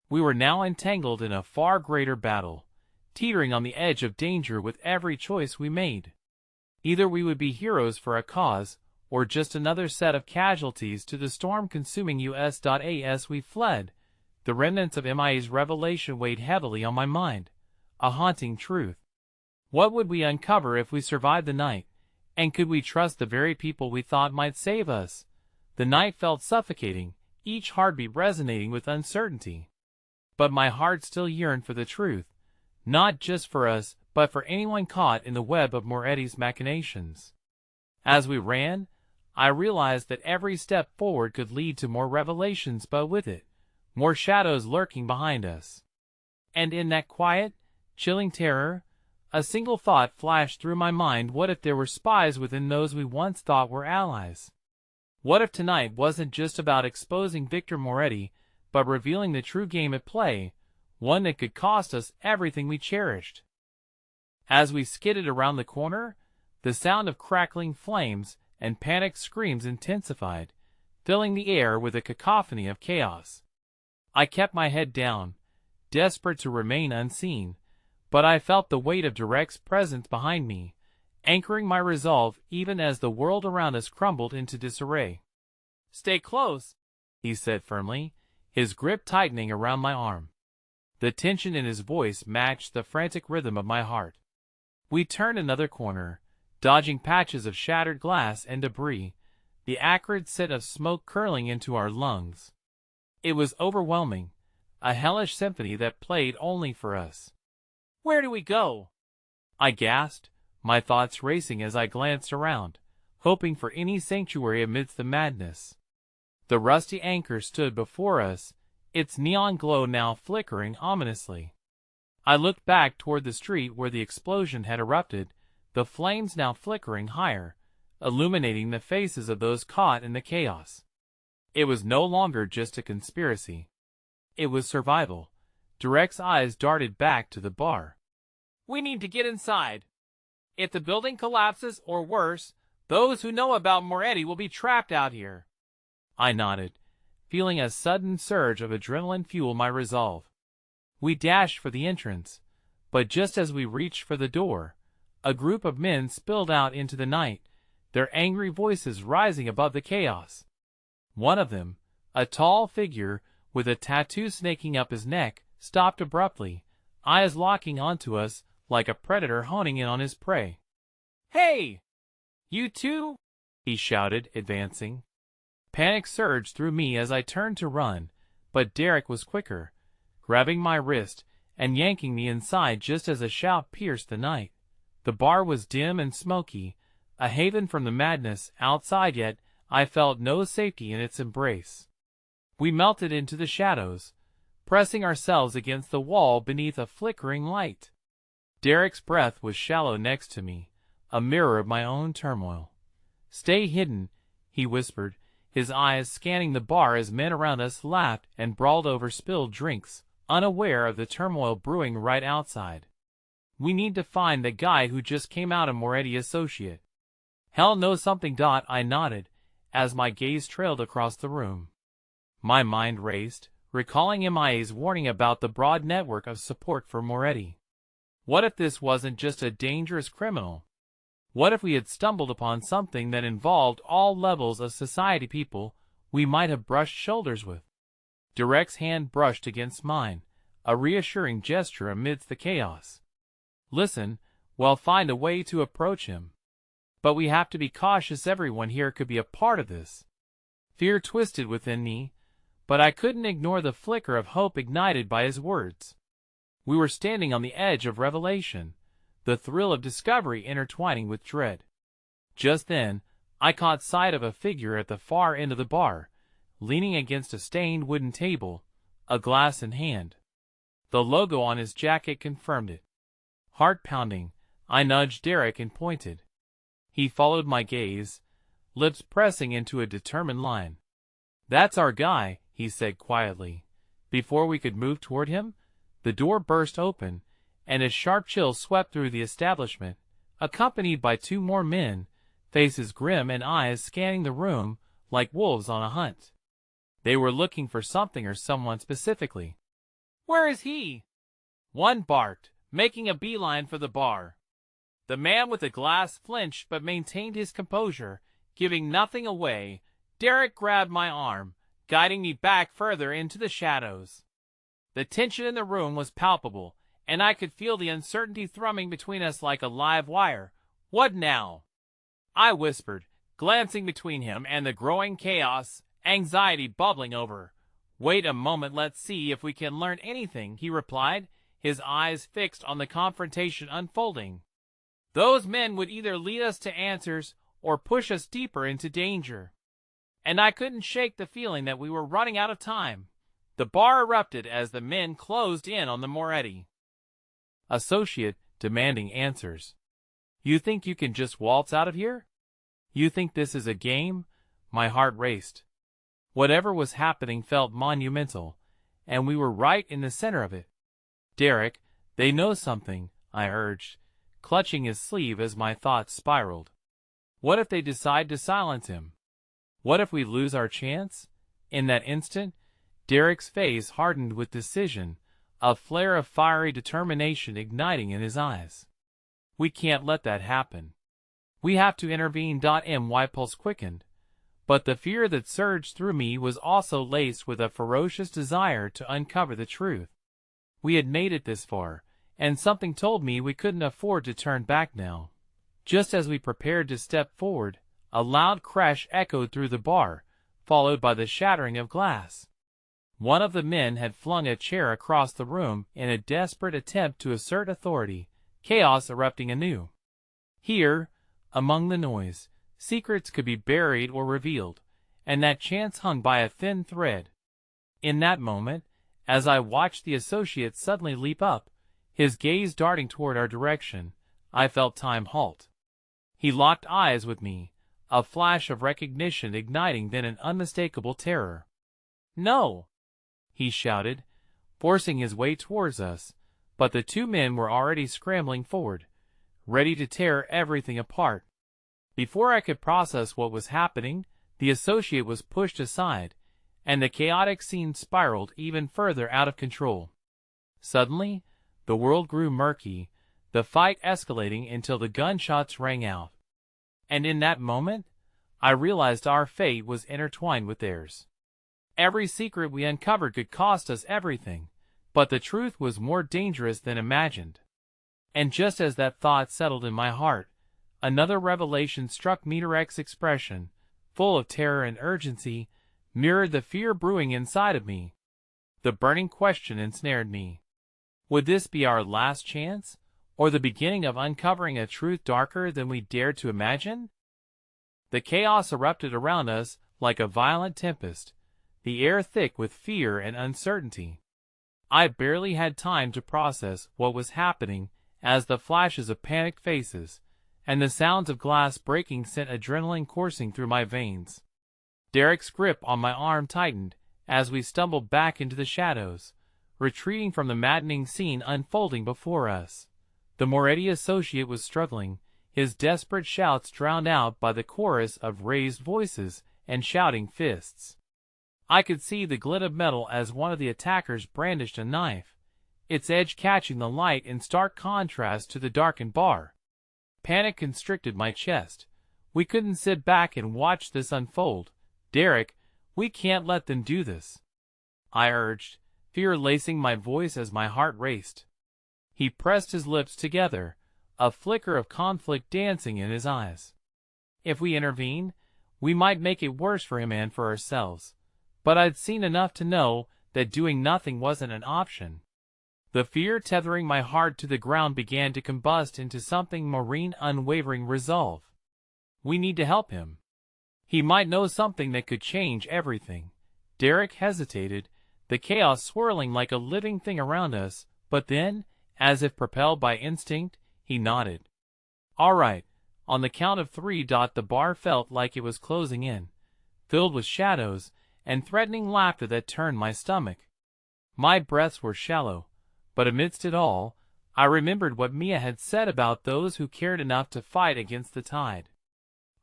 We were now entangled in a far greater battle, teetering on the edge of danger with every choice we made. Either we would be heroes for a cause, or just another set of casualties to the storm-consuming US.as we fled. The remnants of MIA's revelation weighed heavily on my mind, a haunting truth. What would we uncover if we survived the night, and could we trust the very people we thought might save us? The night felt suffocating, each heartbeat resonating with uncertainty. But my heart still yearned for the truth, not just for us, but for anyone caught in the web of Moretti's machinations. As we ran, I realized that every step forward could lead to more revelations, but with it, more shadows lurking behind us. And in that quiet, chilling terror, a single thought flashed through my mind: what if there were spies within those we once thought were allies? What if tonight wasn't just about exposing Victor Moretti, but revealing the true game at play, one that could cost us everything we cherished? As we skidded around the corner, the sound of crackling flames and panicked screams intensified, filling the air with a cacophony of chaos. I kept my head down, desperate to remain unseen, but I felt the weight of Derek's presence behind me, anchoring my resolve even as the world around us crumbled into disarray. "Stay close," he said firmly, his grip tightening around my arm. The tension in his voice matched the frantic rhythm of my heart. We turned another corner, dodging patches of shattered glass and debris, the acrid scent of smoke curling into our lungs. It was overwhelming, a hellish symphony that played only for us. "Where do we go?" I gasped, my thoughts racing as I glanced around, hoping for any sanctuary amidst the madness. The rusty anchor stood before us, its neon glow now flickering ominously. I looked back toward the street where the explosion had erupted, the flames now flickering higher, illuminating the faces of those caught in the chaos. It was no longer just a conspiracy. It was survival. Derek's eyes darted back to the bar. "We need to get inside. If the building collapses, or worse, those who know about Moretti will be trapped out here." I nodded, feeling a sudden surge of adrenaline fuel my resolve. We dashed for the entrance, but just as we reached for the door, a group of men spilled out into the night, their angry voices rising above the chaos. One of them, a tall figure with a tattoo snaking up his neck, stopped abruptly, eyes locking onto us like a predator honing in on his prey. "Hey! You too?" he shouted, advancing. Panic surged through me as I turned to run, but Derek was quicker, grabbing my wrist and yanking me inside just as a shout pierced the night. The bar was dim and smoky, a haven from the madness outside, yet I felt no safety in its embrace. We melted into the shadows, pressing ourselves against the wall beneath a flickering light. Derek's breath was shallow next to me, a mirror of my own turmoil. "Stay hidden," he whispered, his eyes scanning the bar as men around us laughed and brawled over spilled drinks, unaware of the turmoil brewing right outside. "We need to find the guy who just came out of Moretti Associate." "Hell knows something." I nodded, as my gaze trailed across the room. My mind raced, recalling MIA's warning about the broad network of support for Moretti. What if this wasn't just a dangerous criminal? What if we had stumbled upon something that involved all levels of society, people we might have brushed shoulders with? Derek's hand brushed against mine, a reassuring gesture amidst the chaos. "Listen, we'll find a way to approach him. But we have to be cautious. Everyone here could be a part of this." Fear twisted within me, but I couldn't ignore the flicker of hope ignited by his words. We were standing on the edge of revelation, the thrill of discovery intertwining with dread. Just then, I caught sight of a figure at the far end of the bar, leaning against a stained wooden table, a glass in hand. The logo on his jacket confirmed it. Heart pounding, I nudged Derek and pointed. He followed my gaze, lips pressing into a determined line. "That's our guy," he said quietly. Before we could move toward him, the door burst open, and a sharp chill swept through the establishment, accompanied by two more men, faces grim and eyes scanning the room like wolves on a hunt. They were looking for something or someone specifically. "Where is he?" one barked, making a beeline for the bar. The man with the glass flinched but maintained his composure, giving nothing away. Derek grabbed my arm, guiding me back further into the shadows. The tension in the room was palpable, and I could feel the uncertainty thrumming between us like a live wire. "What now?" I whispered, glancing between him and the growing chaos, anxiety bubbling over. "Wait a moment, let's see if we can learn anything," he replied, his eyes fixed on the confrontation unfolding. Those men would either lead us to answers or push us deeper into danger. And I couldn't shake the feeling that we were running out of time. The bar erupted as the men closed in on the Moretti. Associate demanding answers. "You think you can just waltz out of here? You think this is a game?" My heart raced. Whatever was happening felt monumental, and we were right in the center of it. "Derek, they know something," I urged, clutching his sleeve as my thoughts spiraled. "What if they decide to silence him? What if we lose our chance?" In that instant, Derek's face hardened with decision, a flare of fiery determination igniting in his eyes. "We can't let that happen. We have to intervene." My pulse quickened, but the fear that surged through me was also laced with a ferocious desire to uncover the truth. We had made it this far, and something told me we couldn't afford to turn back now. Just as we prepared to step forward, a loud crash echoed through the bar, followed by the shattering of glass. One of the men had flung a chair across the room in a desperate attempt to assert authority, chaos erupting anew. Here, among the noise, secrets could be buried or revealed, and that chance hung by a thin thread. In that moment, as I watched the associate suddenly leap up, his gaze darting toward our direction, I felt time halt. He locked eyes with me, a flash of recognition igniting then an unmistakable terror. "No!" he shouted, forcing his way towards us, but the two men were already scrambling forward, ready to tear everything apart. Before I could process what was happening, the associate was pushed aside, and the chaotic scene spiraled even further out of control. Suddenly, the world grew murky, the fight escalating until the gunshots rang out. And in that moment, I realized our fate was intertwined with theirs. Every secret we uncovered could cost us everything, but the truth was more dangerous than imagined. And just as that thought settled in my heart, another revelation struck me. Derek's expression, full of terror and urgency, mirrored the fear brewing inside of me. The burning question ensnared me. Would this be our last chance, or the beginning of uncovering a truth darker than we dared to imagine? The chaos erupted around us like a violent tempest, the air thick with fear and uncertainty. I barely had time to process what was happening as the flashes of panicked faces and the sounds of glass breaking sent adrenaline coursing through my veins. Derek's grip on my arm tightened as we stumbled back into the shadows, retreating from the maddening scene unfolding before us. The Moretti associate was struggling, his desperate shouts drowned out by the chorus of raised voices and shouting fists. I could see the glint of metal as one of the attackers brandished a knife, its edge catching the light in stark contrast to the darkened bar. Panic constricted my chest. We couldn't sit back and watch this unfold. "Derek, we can't let them do this," I urged, fear lacing my voice as my heart raced. He pressed his lips together, a flicker of conflict dancing in his eyes. "If we intervene, we might make it worse for him and for ourselves. But I'd seen enough to know that doing nothing wasn't an option." The fear tethering my heart to the ground began to combust into something marine unwavering resolve. We need to help him. He might know something that could change everything. Derek hesitated, the chaos swirling like a living thing around us, but then, as if propelled by instinct, he nodded. "All right, On the count of 3, the bar felt like it was closing in, filled with shadows and threatening laughter that turned my stomach. My breaths were shallow, but amidst it all, I remembered what Mia had said about those who cared enough to fight against the tide.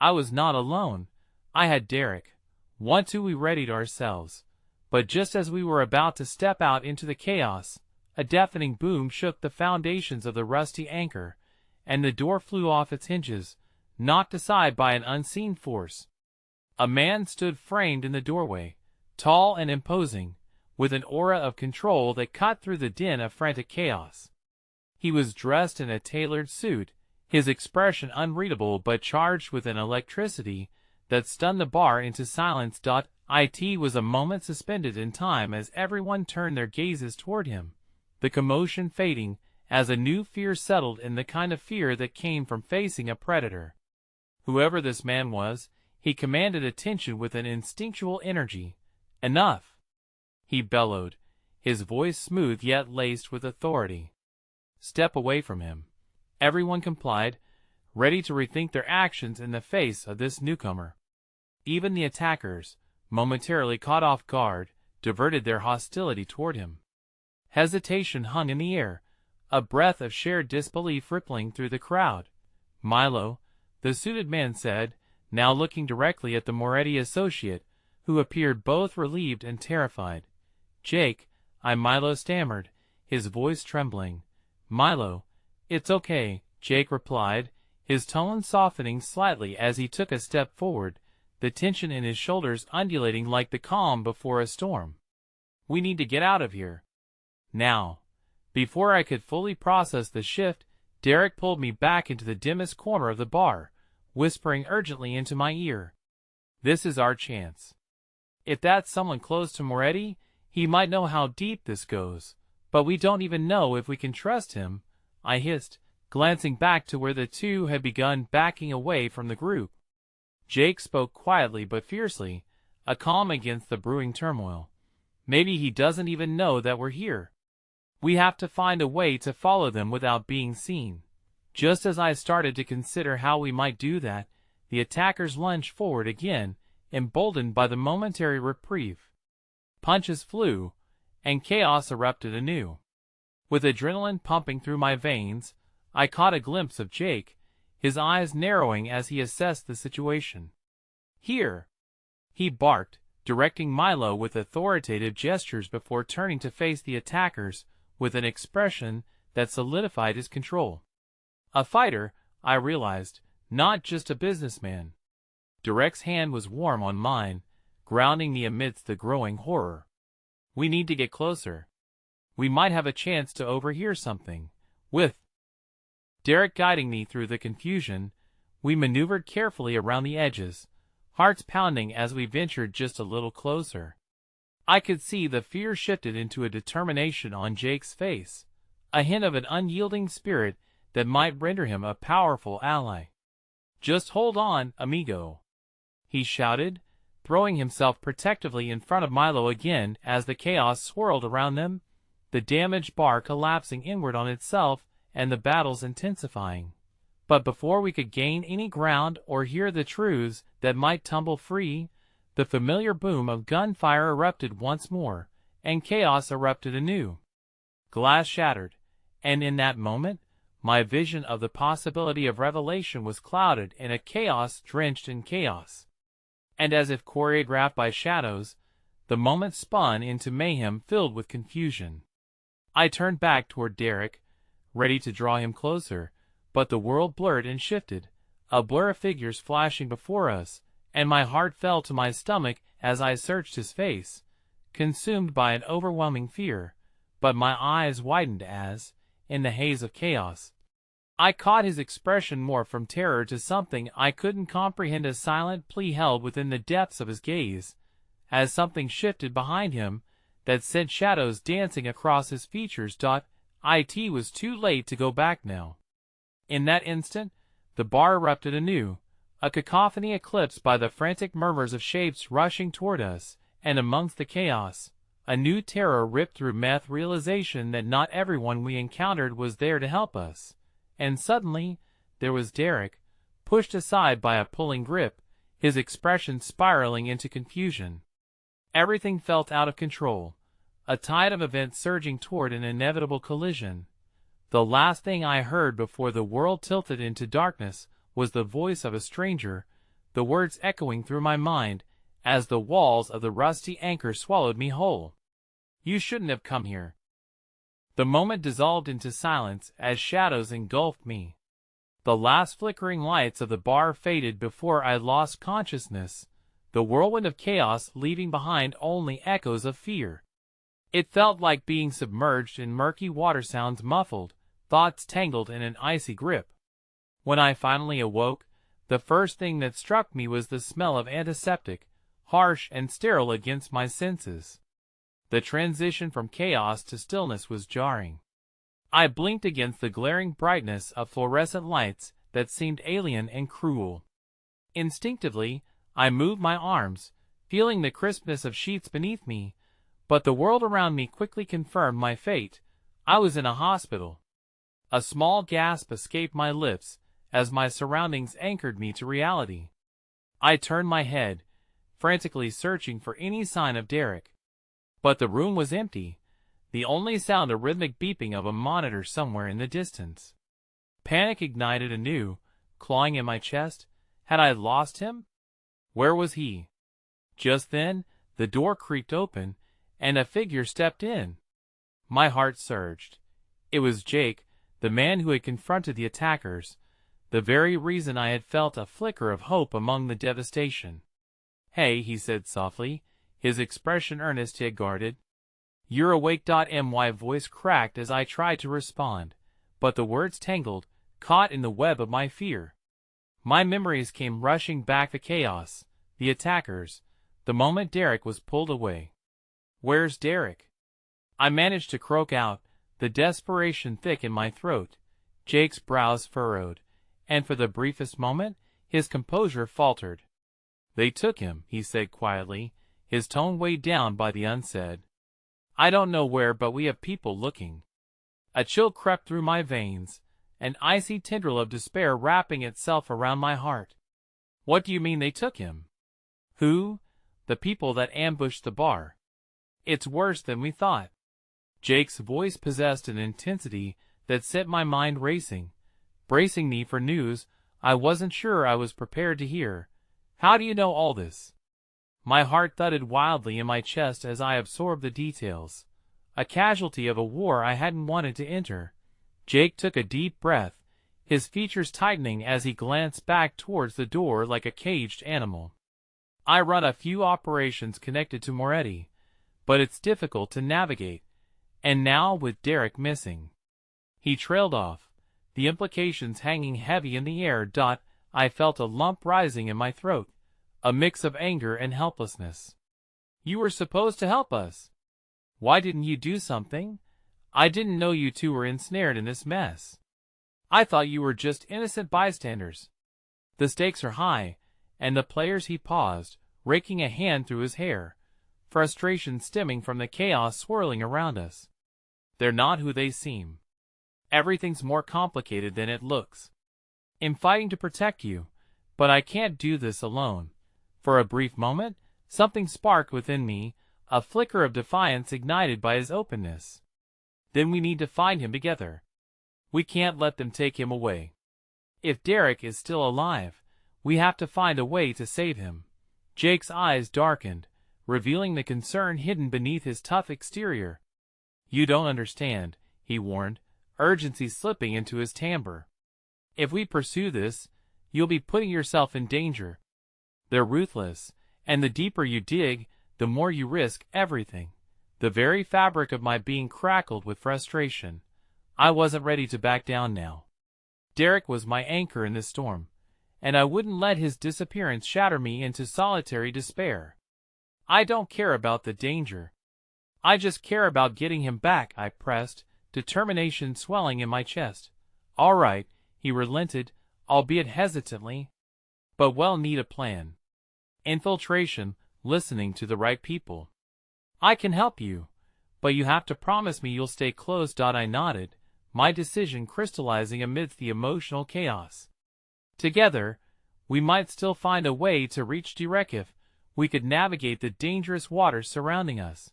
I was not alone. I had Derek. Once we readied ourselves. But just as we were about to step out into the chaos, a deafening boom shook the foundations of the rusty anchor, and the door flew off its hinges, knocked aside by an unseen force. A man stood framed in the doorway, tall and imposing, with an aura of control that cut through the din of frantic chaos. He was dressed in a tailored suit, his expression unreadable but charged with an electricity that stunned the bar into silence. It was a moment suspended in time as everyone turned their gazes toward him, the commotion fading as a new fear settled in, the kind of fear that came from facing a predator. Whoever this man was, he commanded attention with an instinctual energy. "Enough!" he bellowed, his voice smooth yet laced with authority. "Step away from him." Everyone complied, ready to rethink their actions in the face of this newcomer. Even the attackers, momentarily caught off guard, diverted their hostility toward him. Hesitation hung in the air, a breath of shared disbelief rippling through the crowd. "Milo," the suited man said, now looking directly at the Moretti associate, who appeared both relieved and terrified. "Jake," Milo stammered, his voice trembling. "Milo, it's okay," Jake replied, his tone softening slightly as he took a step forward, the tension in his shoulders undulating like the calm before a storm. "We need to get out of here. Now." Before I could fully process the shift, Derek pulled me back into the dimmest corner of the bar, whispering urgently into my ear. "This is our chance. If that's someone close to Moretti, he might know how deep this goes, but we don't even know if we can trust him," I hissed, glancing back to where the two had begun backing away from the group. Jake spoke quietly but fiercely, a calm against the brewing turmoil. "Maybe he doesn't even know that we're here. We have to find a way to follow them without being seen." Just as I started to consider how we might do that, the attackers lunged forward again, emboldened by the momentary reprieve. Punches flew, and chaos erupted anew. With adrenaline pumping through my veins, I caught a glimpse of Jake, his eyes narrowing as he assessed the situation. "Here!" he barked, directing Milo with authoritative gestures before turning to face the attackers with an expression that solidified his control. A fighter, I realized, not just a businessman. Derek's hand was warm on mine, grounding me amidst the growing horror. "We need to get closer. We might have a chance to overhear something." With Derek guiding me through the confusion, we maneuvered carefully around the edges, hearts pounding as we ventured just a little closer. I could see the fear shifted into a determination on Jake's face, a hint of an unyielding spirit that might render him a powerful ally. "Just hold on, amigo," he shouted, throwing himself protectively in front of Milo again as the chaos swirled around them, the damaged bar collapsing inward on itself and the battles intensifying. But before we could gain any ground or hear the truths that might tumble free, the familiar boom of gunfire erupted once more, and chaos erupted anew. Glass shattered, and in that moment, my vision of the possibility of revelation was clouded in a chaos drenched in chaos. And as if choreographed by shadows, the moment spun into mayhem filled with confusion. I turned back toward Derek, ready to draw him closer, but the world blurred and shifted, a blur of figures flashing before us, and my heart fell to my stomach as I searched his face, consumed by an overwhelming fear, but my eyes widened as, in the haze of chaos, I caught his expression morph from terror to something I couldn't comprehend, a silent plea held within the depths of his gaze, as something shifted behind him that sent shadows dancing across his features. It was too late to go back now. In that instant, the bar erupted anew, a cacophony eclipsed by the frantic murmurs of shapes rushing toward us, and amongst the chaos, a new terror ripped through meth realization that not everyone we encountered was there to help us. And suddenly, there was Derek, pushed aside by a pulling grip, his expression spiraling into confusion. Everything felt out of control, a tide of events surging toward an inevitable collision. The last thing I heard before the world tilted into darkness was the voice of a stranger, the words echoing through my mind as the walls of the rusty anchor swallowed me whole. "You shouldn't have come here." The moment dissolved into silence as shadows engulfed me. The last flickering lights of the bar faded before I lost consciousness, the whirlwind of chaos leaving behind only echoes of fear. It felt like being submerged in murky water, sounds muffled, thoughts tangled in an icy grip. When I finally awoke, the first thing that struck me was the smell of antiseptic, harsh and sterile against my senses. The transition from chaos to stillness was jarring. I blinked against the glaring brightness of fluorescent lights that seemed alien and cruel. Instinctively, I moved my arms, feeling the crispness of sheets beneath me, but the world around me quickly confirmed my fate. I was in a hospital. A small gasp escaped my lips as my surroundings anchored me to reality. I turned my head, frantically searching for any sign of Derek. But the room was empty, the only sound a rhythmic beeping of a monitor somewhere in the distance. Panic ignited anew, clawing in my chest. Had I lost him? Where was he? Just then, the door creaked open, and a figure stepped in. My heart surged. It was Jake, the man who had confronted the attackers, the very reason I had felt a flicker of hope among the devastation. "Hey," he said softly, his expression earnest yet guarded. "You're awake." My voice cracked as I tried to respond, but the words tangled, caught in the web of my fear. My memories came rushing back, the chaos, the attackers, the moment Derek was pulled away. "Where's Derek?" I managed to croak out, the desperation thick in my throat. Jake's brows furrowed, and for the briefest moment, his composure faltered. "They took him," he said quietly, his tone weighed down by the unsaid. "I don't know where, but we have people looking." A chill crept through my veins, an icy tendril of despair wrapping itself around my heart. "What do you mean they took him?" "Who?" "The people that ambushed the bar." "It's worse than we thought." Jake's voice possessed an intensity that set my mind racing, bracing me for news I wasn't sure I was prepared to hear. "How do you know all this?" My heart thudded wildly in my chest as I absorbed the details. A casualty of a war I hadn't wanted to enter. Jake took a deep breath, his features tightening as he glanced back towards the door like a caged animal. "I run a few operations connected to Moretti, but it's difficult to navigate. And now with Derek missing." He trailed off, the implications hanging heavy in the air. I felt a lump rising in my throat, a mix of anger and helplessness. "You were supposed to help us. Why didn't you do something? I didn't know you two were ensnared in this mess. I thought you were just innocent bystanders. The stakes are high, and the players." He paused, raking a hand through his hair, frustration stemming from the chaos swirling around us. "They're not who they seem. Everything's more complicated than it looks. I'm fighting to protect you, but I can't do this alone." For a brief moment, something sparked within me, a flicker of defiance ignited by his openness. "Then we need to find him together. We can't let them take him away. If Derek is still alive, we have to find a way to save him." Jake's eyes darkened, revealing the concern hidden beneath his tough exterior. "You don't understand," he warned, urgency slipping into his timbre. "If we pursue this, you'll be putting yourself in danger. They're ruthless, and the deeper you dig, the more you risk everything." The very fabric of my being crackled with frustration. I wasn't ready to back down now. Derek was my anchor in this storm, and I wouldn't let his disappearance shatter me into solitary despair. "I don't care about the danger. I just care about getting him back," I pressed, determination swelling in my chest. "All right," he relented, albeit hesitantly, "but we'll need a plan. Infiltration, listening to the right people. I can help you, but you have to promise me you'll stay close." I nodded, my decision crystallizing amidst the emotional chaos. Together, we might still find a way to reach Derek if we could navigate the dangerous waters surrounding us.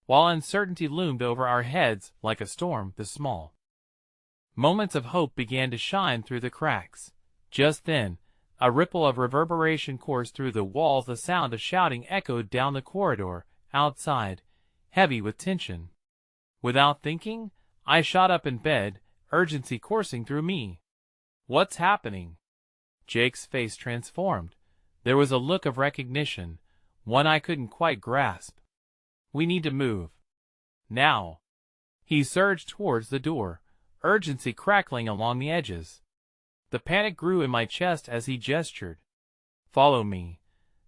While uncertainty loomed over our heads like a storm, the small moments of hope began to shine through the cracks. Just then, a ripple of reverberation coursed through the walls. The sound of shouting echoed down the corridor outside, heavy with tension. Without thinking, I shot up in bed, urgency coursing through me. "What's happening?" Jake's face transformed. There was a look of recognition, one I couldn't quite grasp. "We need to move. Now." He surged towards the door, urgency crackling along the edges. The panic grew in my chest as he gestured. "Follow me.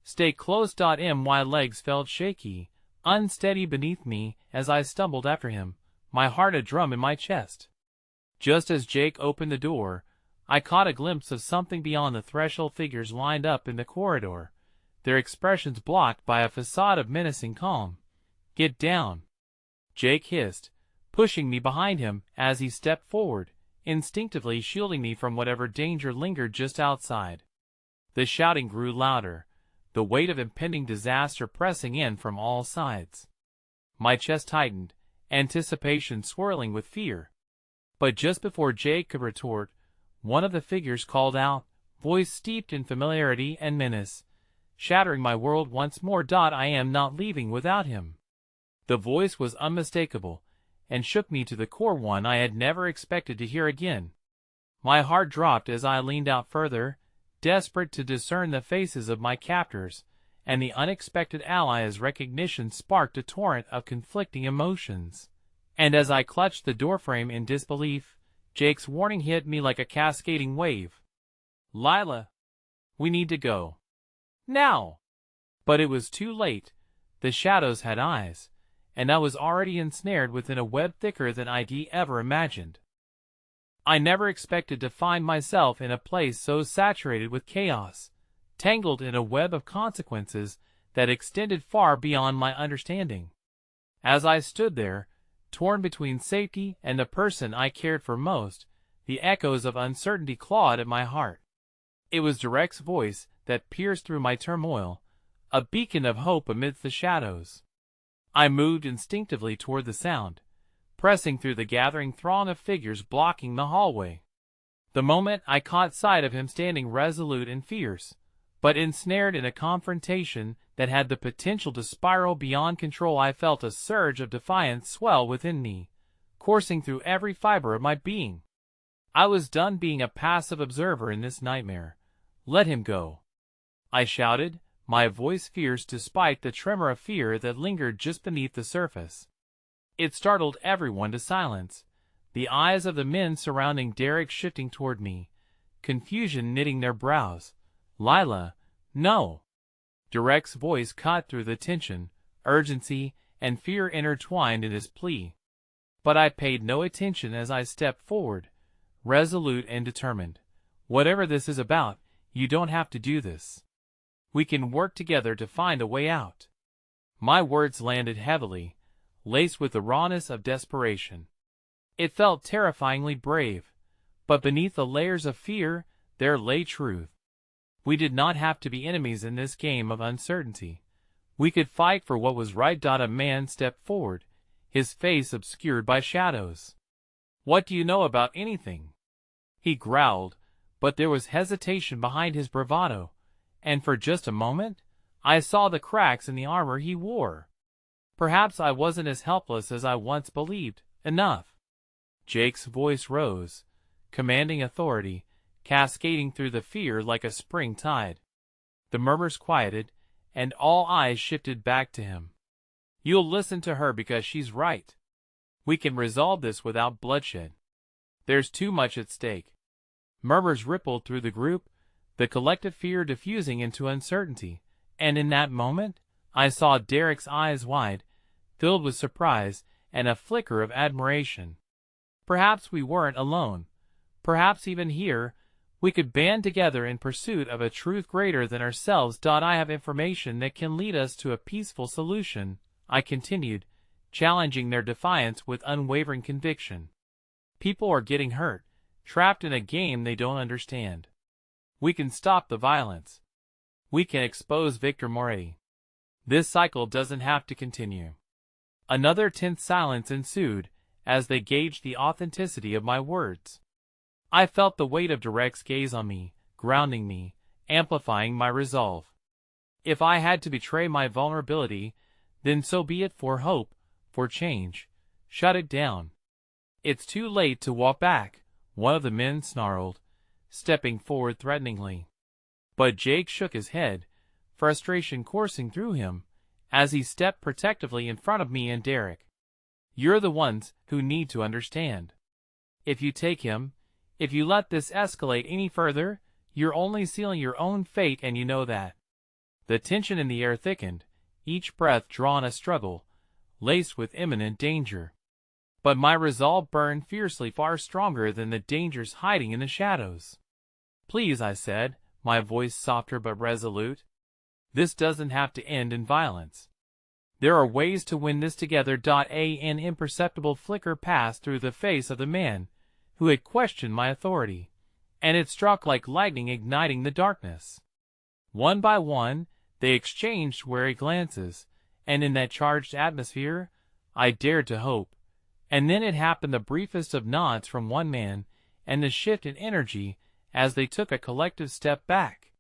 Stay close." My legs felt shaky, unsteady beneath me as I stumbled after him, my heart a drum in my chest. Just as Jake opened the door, I caught a glimpse of something beyond the threshold. Figures lined up in the corridor, their expressions blocked by a facade of menacing calm. "Get down," Jake hissed, pushing me behind him as he stepped forward, instinctively shielding me from whatever danger lingered just outside. The shouting grew louder, the weight of impending disaster pressing in from all sides. My chest tightened, anticipation swirling with fear. But just before Jake could retort, one of the figures called out, voice steeped in familiarity and menace, shattering my world once more. "I am not leaving without him." The voice was unmistakable, and shook me to the core, one I had never expected to hear again. My heart dropped as I leaned out further, desperate to discern the faces of my captors, and the unexpected ally as recognition sparked a torrent of conflicting emotions. And as I clutched the doorframe in disbelief, Jake's warning hit me like a cascading wave. "Lila, we need to go. Now!" But it was too late. The shadows had eyes, and I was already ensnared within a web thicker than I'd ever imagined. I never expected to find myself in a place so saturated with chaos, tangled in a web of consequences that extended far beyond my understanding. As I stood there, torn between safety and the person I cared for most, the echoes of uncertainty clawed at my heart. It was Derek's voice that pierced through my turmoil, a beacon of hope amidst the shadows. I moved instinctively toward the sound, pressing through the gathering throng of figures blocking the hallway. The moment I caught sight of him standing resolute and fierce, but ensnared in a confrontation that had the potential to spiral beyond control, I felt a surge of defiance swell within me, coursing through every fiber of my being. I was done being a passive observer in this nightmare. "Let him go," I shouted, my voice fierce despite the tremor of fear that lingered just beneath the surface. It startled everyone to silence, the eyes of the men surrounding Derek shifting toward me, confusion knitting their brows. "Lila, no!" Derek's voice cut through the tension, urgency, and fear intertwined in his plea. But I paid no attention as I stepped forward, resolute and determined. "Whatever this is about, you don't have to do this. We can work together to find a way out." My words landed heavily, laced with the rawness of desperation. It felt terrifyingly brave, but beneath the layers of fear, there lay truth. We did not have to be enemies in this game of uncertainty. We could fight for what was right. A man stepped forward, his face obscured by shadows. "What do you know about anything?" he growled, but there was hesitation behind his bravado, and for just a moment, I saw the cracks in the armor he wore. Perhaps I wasn't as helpless as I once believed. "Enough." Jake's voice rose, commanding authority, cascading through the fear like a spring tide. The murmurs quieted, and all eyes shifted back to him. "You'll listen to her because she's right. We can resolve this without bloodshed. There's too much at stake." Murmurs rippled through the group, the collective fear diffusing into uncertainty, and in that moment, I saw Derek's eyes wide, filled with surprise and a flicker of admiration. Perhaps we weren't alone. Perhaps even here, we could band together in pursuit of a truth greater than ourselves. "I have information that can lead us to a peaceful solution," I continued, challenging their defiance with unwavering conviction. "People are getting hurt, trapped in a game they don't understand. We can stop the violence. We can expose Victor Moretti. This cycle doesn't have to continue. Another tense silence ensued as they gauged the authenticity of my words. I felt the weight of Derek's gaze on me, grounding me, amplifying my resolve. If I had to betray my vulnerability, then so be it. For hope, for change. Shut it down. It's too late to walk back, one of the men snarled, stepping forward threateningly. But Jake shook his head, frustration coursing through him, as he stepped protectively in front of me and Derek. You're the ones who need to understand. If you take him, if you let this escalate any further, you're only sealing your own fate, and you know that. The tension in the air thickened, each breath drawn a struggle, laced with imminent danger. But my resolve burned fiercely, far stronger than the dangers hiding in the shadows. Please, I said, my voice softer but resolute. This doesn't have to end in violence. There are ways to win this together. An imperceptible flicker passed through the face of the man who had questioned my authority, and it struck like lightning, igniting the darkness. One by one, they exchanged wary glances, and in that charged atmosphere, I dared to hope. And then it happened, the briefest of nods from one man, and the shift in energy as they took a collective step back.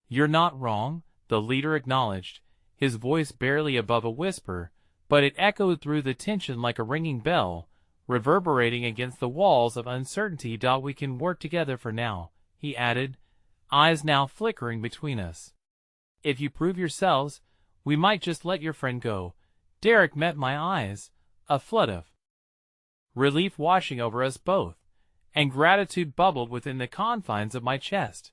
You're not wrong, the leader acknowledged, his voice barely above a whisper, but it echoed through the tension like a ringing bell, reverberating against the walls of uncertainty. We can work together for now, he added, eyes now flickering between us. If you prove yourselves, we might just let your friend go. Derek met my eyes, a flood of relief washing over us both, and gratitude bubbled within the confines of my chest.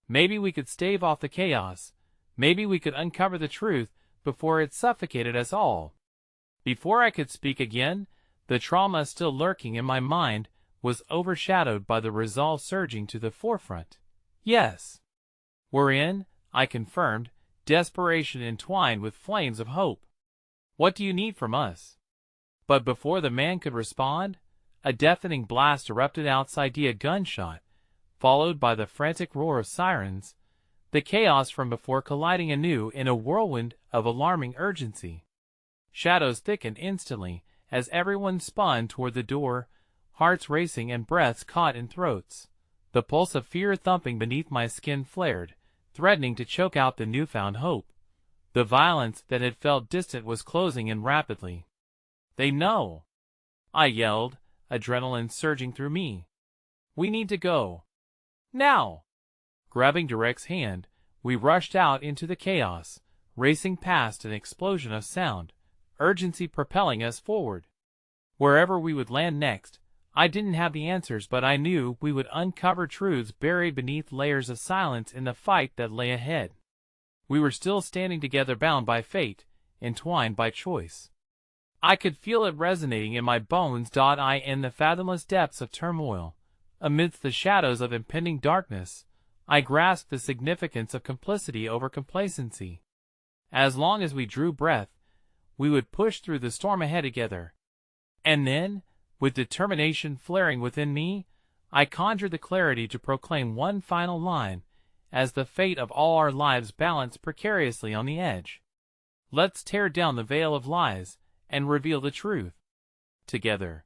Maybe we could stave off the chaos. Maybe we could uncover the truth before it suffocated us all. Before I could speak again, the trauma still lurking in my mind was overshadowed by the resolve surging to the forefront. Yes. We're in, I confirmed, desperation entwined with flames of hope. What do you need from us? But before the man could respond, a deafening blast erupted outside, a gunshot, followed by the frantic roar of sirens, the chaos from before colliding anew in a whirlwind of alarming urgency. Shadows thickened instantly as everyone spun toward the door, hearts racing and breaths caught in throats. The pulse of fear thumping beneath my skin flared, threatening to choke out the newfound hope. The violence that had felt distant was closing in rapidly. They know! I yelled, adrenaline surging through me. We need to go. Now! Grabbing Derek's hand, we rushed out into the chaos, racing past an explosion of sound, urgency propelling us forward. Wherever we would land next, I didn't have the answers, but I knew we would uncover truths buried beneath layers of silence in the fight that lay ahead. We were still standing together, bound by fate, entwined by choice. I could feel it resonating in my bones. In the fathomless depths of turmoil, amidst the shadows of impending darkness, I grasped the significance of complicity over complacency. As long as we drew breath, we would push through the storm ahead together. And then, with determination flaring within me, I conjured the clarity to proclaim one final line, as the fate of all our lives balanced precariously on the edge. Let's tear down the veil of lies and reveal the truth. Together.